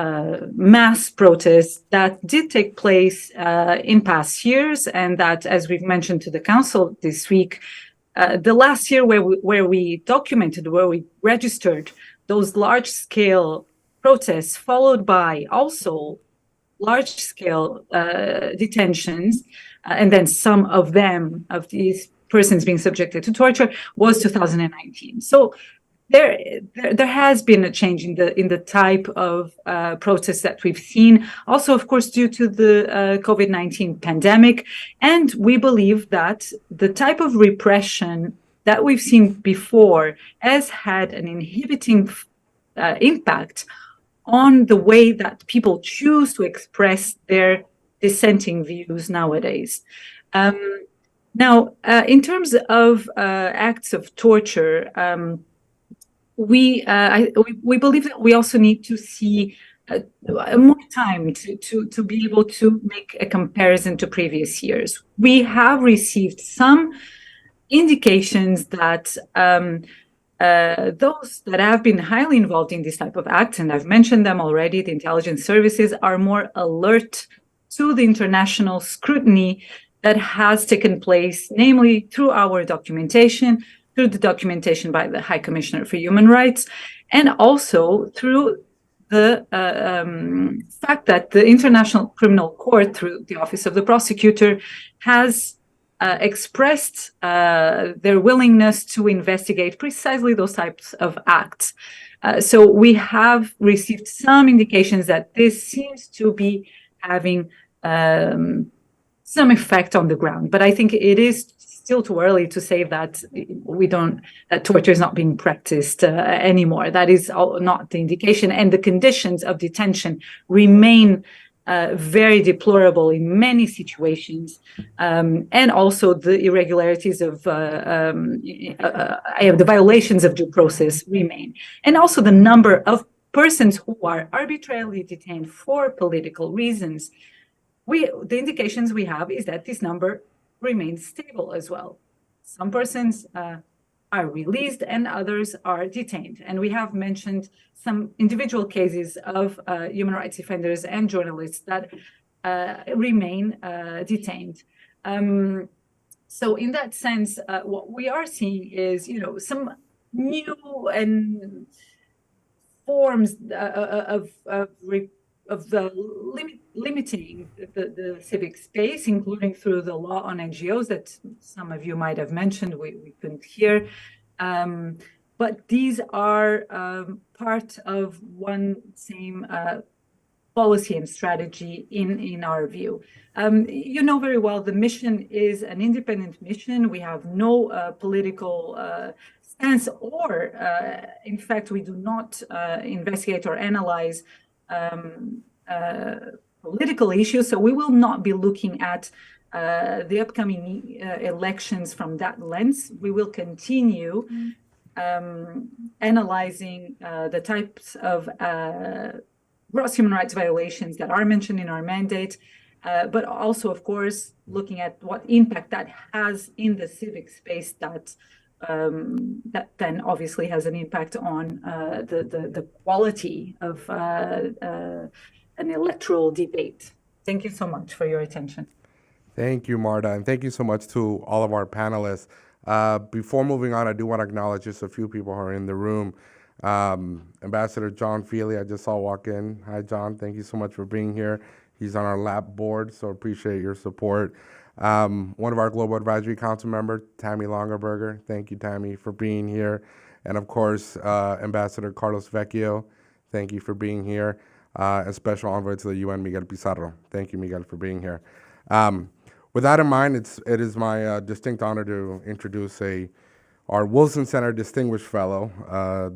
Speaker 7: mass protests that did take place in past years, and that, as we've mentioned to the Council this week, the last year where we documented, where we registered those large-scale protests, followed by also large-scale detentions, and then some of these persons being subjected to torture, was 2019. So there has been a change in the type of protests that we've seen, also, of course, due to the COVID-19 pandemic. And we believe that the type of repression that we've seen before has had an inhibiting impact on the way that people choose to express their dissenting views nowadays. Now, in terms of acts of torture, we believe that we also need to see more time to be able to make a comparison to previous years. We have received some indications that those that have been highly involved in this type of acts, and I've mentioned them already, the intelligence services are more alert to the international scrutiny that has taken place, namely through our documentation, through the documentation by the High Commissioner for Human Rights, and also through the fact that the International Criminal Court, through the Office of the Prosecutor, has expressed their willingness to investigate precisely those types of acts. So we have received some indications that this seems to be having some effect on the ground, but I think it is still too early to say that that torture is not being practiced anymore. That is not the indication, and the conditions of detention remain very deplorable in many situations, and also the irregularities of the violations of due process remain, and also the number of persons who are arbitrarily detained for political reasons. The indications we have is that this number remains stable as well. Some persons are released and others are detained. And we have mentioned some individual cases of human rights defenders and journalists that remain detained. So in that sense, what we are seeing is, some new and forms of the limiting the civic space, including through the law on NGOs that some of you might have mentioned, we couldn't hear. But these are part of one same policy and strategy in our view. You know very well, the mission is an independent mission. We have no political stance, or in fact, we do not investigate or analyze political issues. So we will not be looking at the upcoming elections from that lens. We will continue analyzing the types of gross human rights violations that are mentioned in our mandate, but also, of course, looking at what impact that has in the civic space that then obviously has an impact on the quality of an electoral debate. Thank you so much for your attention.
Speaker 4: Thank you, Marta, and thank you so much to all of our panelists. Before moving on, I do want to acknowledge just a few people who are in the room. Ambassador John Feely, I just saw walk in. Hi, John. Thank you so much for being here. He's on our lab board, so appreciate your support. One of our Global Advisory Council members, Tammy Longerberger. Thank you, Tammy, for being here. And of course, Ambassador Carlos Vecchio. Thank you for being here. And Special Envoy to the UN, Miguel Pizarro. Thank you, Miguel, for being here. With that in mind, it is my distinct honor to introduce our Wilson Center Distinguished Fellow,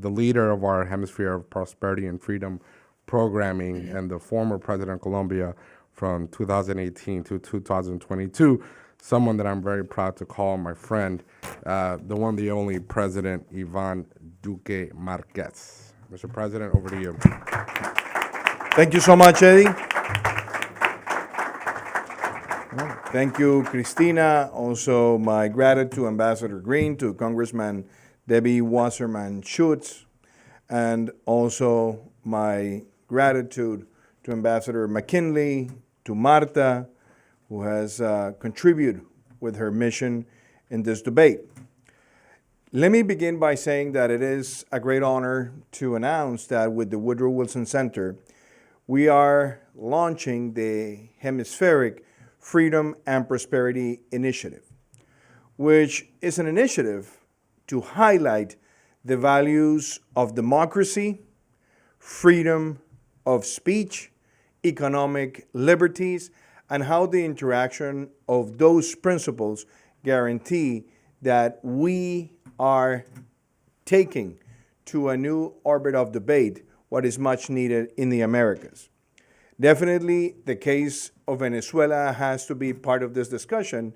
Speaker 4: the leader of our Hemisphere of Prosperity and Freedom programming, and the former President of Colombia from 2018 to 2022, someone that I'm very proud to call my friend, the one, the only President Ivan Duque Marquez. Mr. President, over to you.
Speaker 8: Thank you so much, Eddie. Thank you, Cristina. Also, my gratitude to Ambassador Green, to Congressman Debbie Wasserman Schutz, and also my gratitude to Ambassador McKinley, to Marta, who has contributed with her mission in this debate. Let me begin by saying that it is a great honor to announce that with the Woodrow Wilson Center, we are launching the Hemispheric Freedom and Prosperity Initiative, which is an initiative to highlight the values of democracy, freedom of speech, economic liberties, and how the interaction of those principles guarantee that we are taking to a new orbit of debate what is much needed in the Americas. Definitely, the case of Venezuela has to be part of this discussion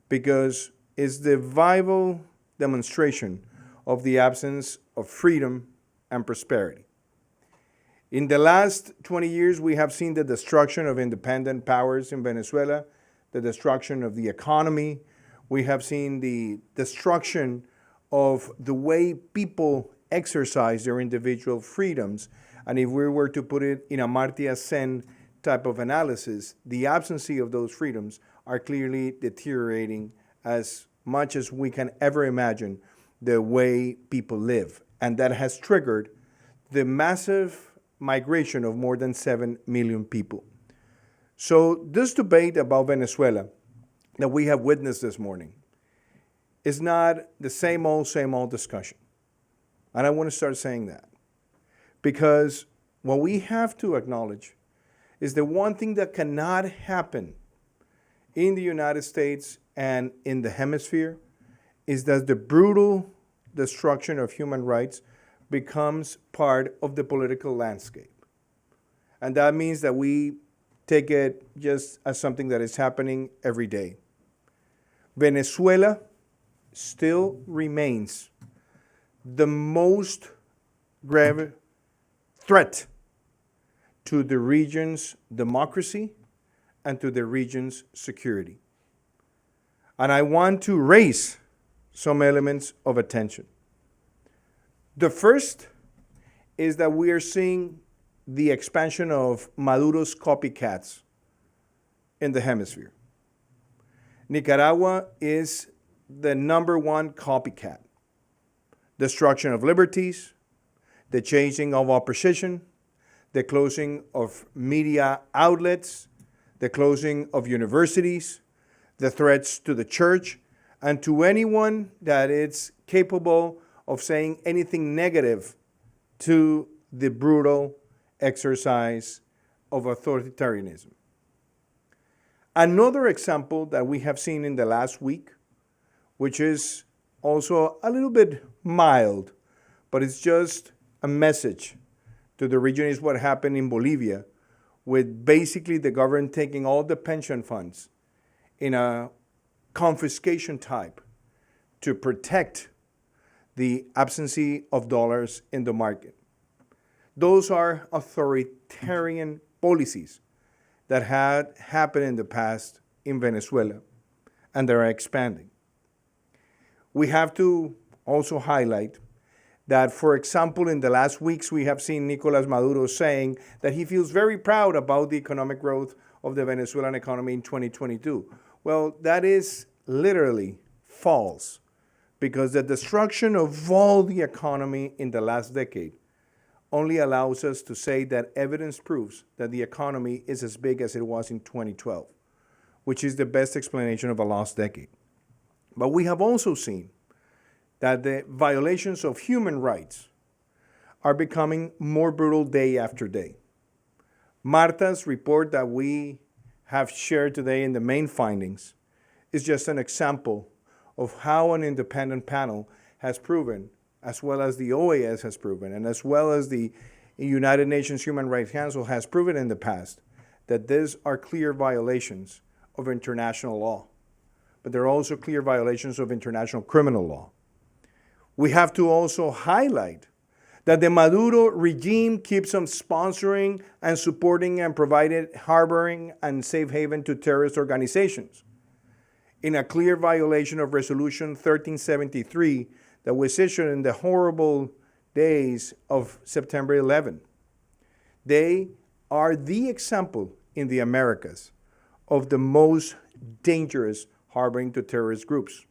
Speaker 8: because it's the vital demonstration of the absence of freedom and prosperity. In the last 20 years, we have seen the destruction of independent powers in Venezuela, the destruction of the economy. We have seen the destruction of the way people exercise their individual freedoms. And if we were to put it in a Amartya Sen type of analysis, the absence of those freedoms are clearly deteriorating as much as we can ever imagine the way people live. And that has triggered the massive migration of more than 7 million people. So this debate about Venezuela that we have witnessed this morning is not the same old discussion. And I want to start saying that. Because what we have to acknowledge is the one thing that cannot happen in the United States and in the hemisphere is that the brutal destruction of human rights becomes part of the political landscape. And that means that we take it just as something that is happening every day. Venezuela still remains the most grave threat to the region's democracy and to the region's security. And I want to raise some elements of attention. The first is that we are seeing the expansion of Maduro's copycats in the hemisphere. Nicaragua is the number one copycat. Destruction of liberties, the changing of opposition, the closing of media outlets, the closing of universities, the threats to the church, and to anyone that is capable of saying anything negative to the brutal exercise of authoritarianism. Another example that we have seen in the last week, which is also a little bit mild, but it's just a message to the region, is what happened in Bolivia, with basically the government taking all the pension funds in a confiscation type to protect the absence of dollars in the market. Those are authoritarian policies that had happened in the past in Venezuela, and they are expanding. We have to also highlight that, for example, in the last weeks, we have seen Nicolás Maduro saying that he feels very proud about the economic growth of the Venezuelan economy in 2022. Well, that is literally false, because the destruction of all the economy in the last decade only allows us to say that evidence proves that the economy is as big as it was in 2012. which is the best explanation of a lost decade. But we have also seen that the violations of human rights are becoming more brutal day after day. Marta's report that we have shared today in the main findings is just an example of how an independent panel has proven, as well as the OAS has proven, and as well as the United Nations Human Rights Council has proven in the past, that these are clear violations of international law. But there are also clear violations of international criminal law. We have to also highlight that the Maduro regime keeps on sponsoring and supporting and providing harboring and safe haven to terrorist organizations, in a clear violation of Resolution 1373 that was issued in the horrible days of September 11. They are the example in the Americas of the most dangerous harboring to terrorist groups.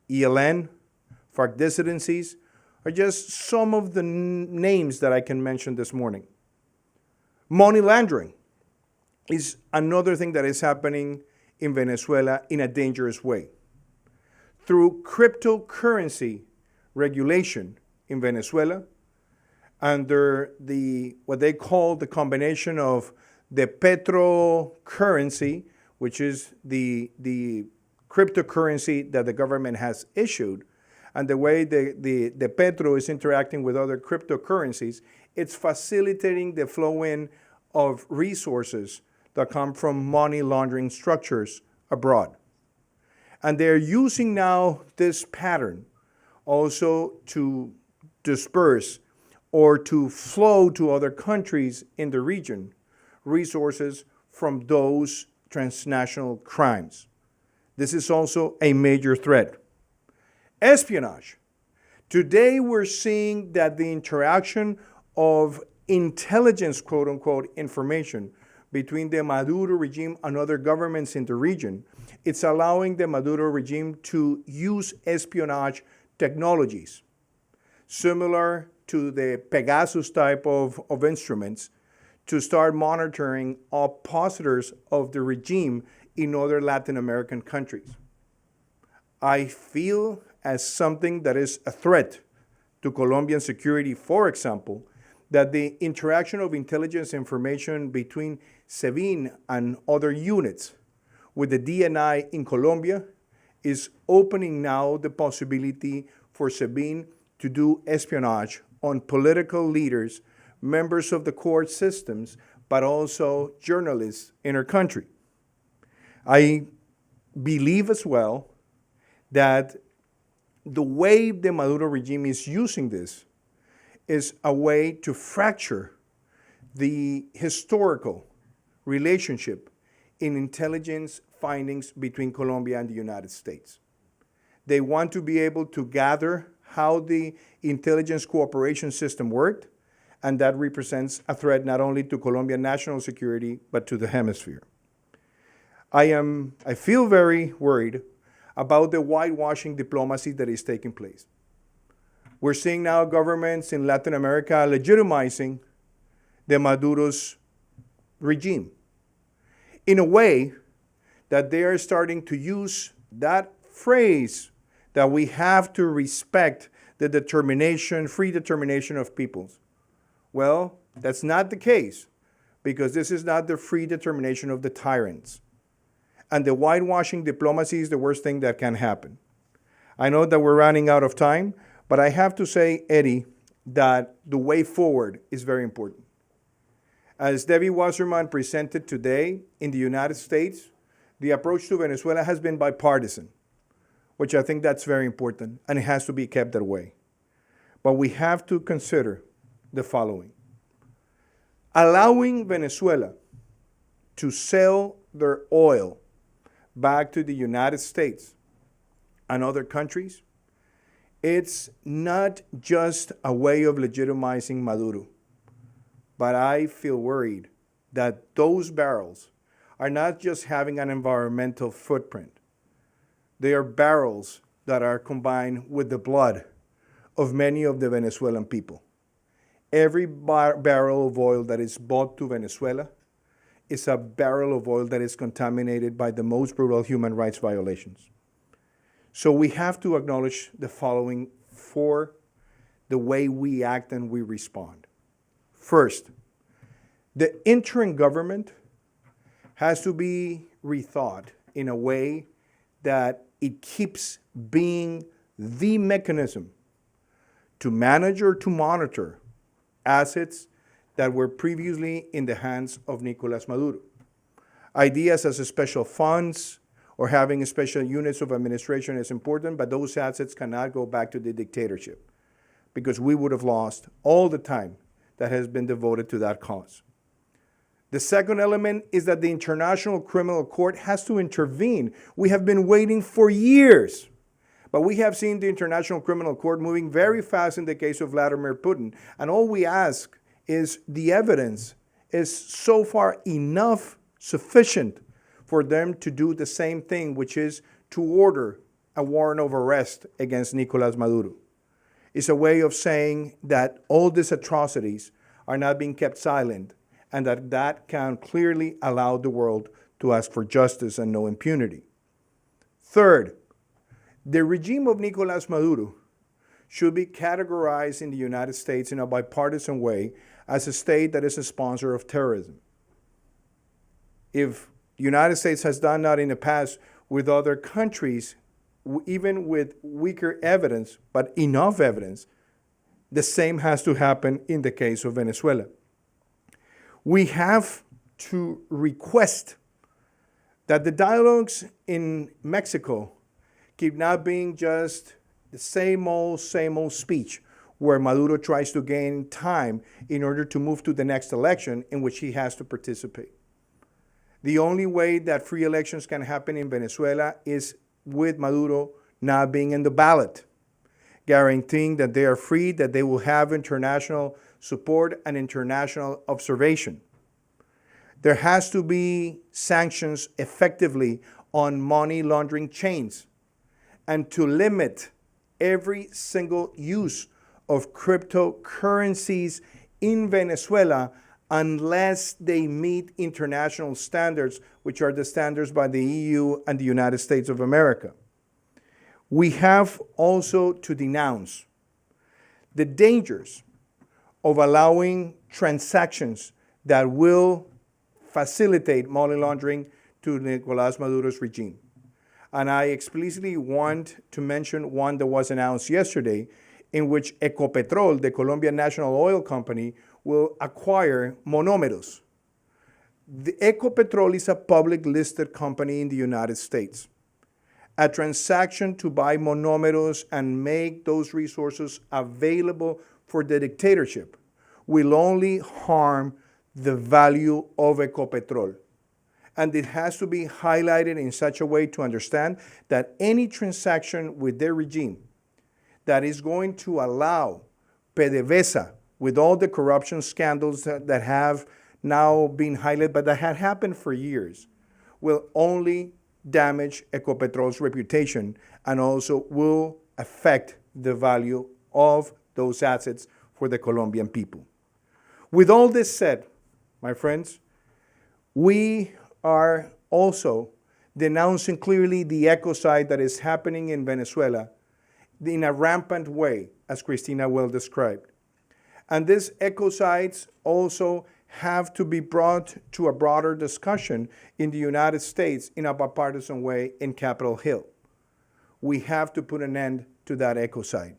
Speaker 8: ELN, FARC dissidencies, are just some of the names that I can mention this morning. Money laundering is another thing that is happening in Venezuela in a dangerous way. Through cryptocurrency regulation in Venezuela, under what they call the combination of the petrocurrency, which is the cryptocurrency that the government has issued, and the way the petro is interacting with other cryptocurrencies, it's facilitating the flow in of resources that come from money laundering structures abroad. And they're using now this pattern also to disperse or to flow to other countries in the region resources from those transnational crimes. This is also a major threat. Espionage. Today we're seeing that the interaction of intelligence, quote unquote, information between the Maduro regime and other governments in the region, it's allowing the Maduro regime to use espionage technologies, similar to the Pegasus type of instruments, to start monitoring oppositors of the regime in other Latin American countries. I feel as something that is a threat to Colombian security, for example, that the interaction of intelligence information between SEBIN and other units with the DNI in Colombia is opening now the possibility for SEBIN to do espionage on political leaders, members of the court systems, but also journalists in our country. I believe as well that the way the Maduro regime is using this is a way to fracture the historical relationship in intelligence findings between Colombia and the United States. They want to be able to gather how the intelligence cooperation system worked, and that represents a threat not only to Colombian national security, but to the hemisphere. I feel very worried about the whitewashing diplomacy that is taking place. We're seeing now governments in Latin America legitimizing the Maduro's regime in a way that they are starting to use that phrase that we have to respect the determination, free determination of peoples. Well, that's not the case, because this is not the free determination of the tyrants. And the whitewashing diplomacy is the worst thing that can happen. I know that we're running out of time, but I have to say, Eddie, that the way forward is very important. As Debbie Wasserman presented today in the United States, the approach to Venezuela has been bipartisan, which I think that's very important, and it has to be kept that way. But we have to consider the following. Allowing Venezuela to sell their oil back to the United States and other countries, it's not just a way of legitimizing Maduro, but I feel worried that those barrels are not just having an environmental footprint. They are barrels that are combined with the blood of many of the Venezuelan people. Every barrel of oil that is bought to Venezuela is a barrel of oil that is contaminated by the most brutal human rights violations. So we have to acknowledge the following for the way we act and we respond. First, the interim government has to be rethought in a way that it keeps being the mechanism to manage or to monitor assets that were previously in the hands of Nicolás Maduro. Ideas as special funds or having special units of administration is important, but those assets cannot go back to the dictatorship because we would have lost all the time that has been devoted to that cause. The second element is that the International Criminal Court has to intervene. We have been waiting for years, but we have seen the International Criminal Court moving very fast in the case of Vladimir Putin. And all we ask is the evidence is so far enough sufficient for them to do the same thing, which is to order a warrant of arrest against Nicolás Maduro. It's a way of saying that all these atrocities are not being kept silent, and that can clearly allow the world to ask for justice and no impunity. Third, the regime of Nicolás Maduro should be categorized in the United States in a bipartisan way as a state that is a sponsor of terrorism. If the United States has done that in the past with other countries, even with weaker evidence, but enough evidence, the same has to happen in the case of Venezuela. We have to request that the dialogues in Mexico keep not being just the same old speech where Maduro tries to gain time in order to move to the next election in which he has to participate. The only way that free elections can happen in Venezuela is with Maduro not being in the ballot, guaranteeing that they are free, that they will have international support and international observation. There has to be sanctions effectively on money laundering chains and to limit every single use of cryptocurrencies in Venezuela unless they meet international standards, which are the standards by the EU and the United States of America. We have also to denounce the dangers of allowing transactions that will facilitate money laundering to Nicolás Maduro's regime. And I explicitly want to mention one that was announced yesterday in which Ecopetrol, the Colombian national oil company, will acquire monomeros. The Ecopetrol is a public listed company in the United States. A transaction to buy monomeros and make those resources available for the dictatorship will only harm the value of Ecopetrol. And it has to be highlighted in such a way to understand that any transaction with their regime that is going to allow PDVSA, with all the corruption scandals that have now been highlighted, but that had happened for years, will only damage Ecopetrol's reputation and also will affect the value of those assets for the Colombian people. With all this said, my friends, we are also denouncing clearly the ecocide that is happening in Venezuela in a rampant way, as Christina well described. And these ecocides also have to be brought to a broader discussion in the United States in a bipartisan way in Capitol Hill. We have to put an end to that ecocide,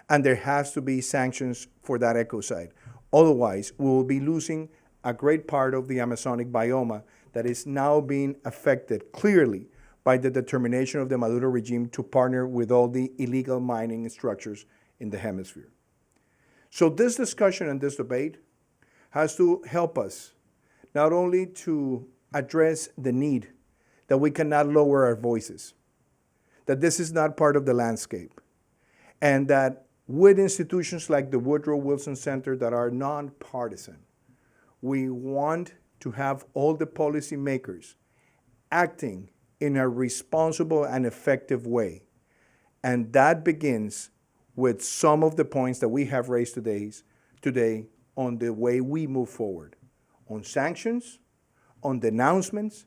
Speaker 8: and there has to be sanctions for that ecocide. Otherwise, we will be losing a great part of the Amazonic biome that is now being affected clearly by the determination of the Maduro regime to partner with all the illegal mining structures in the hemisphere. So this discussion and this debate has to help us not only to address the need that we cannot lower our voices, that this is not part of the landscape, and that with institutions like the Woodrow Wilson Center that are nonpartisan, we want to have all the policymakers acting in a responsible and effective way. And that begins with some of the points that we have raised today on the way we move forward, on sanctions, on denouncements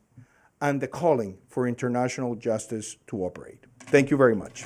Speaker 8: and the calling for international justice to operate. Thank you very much.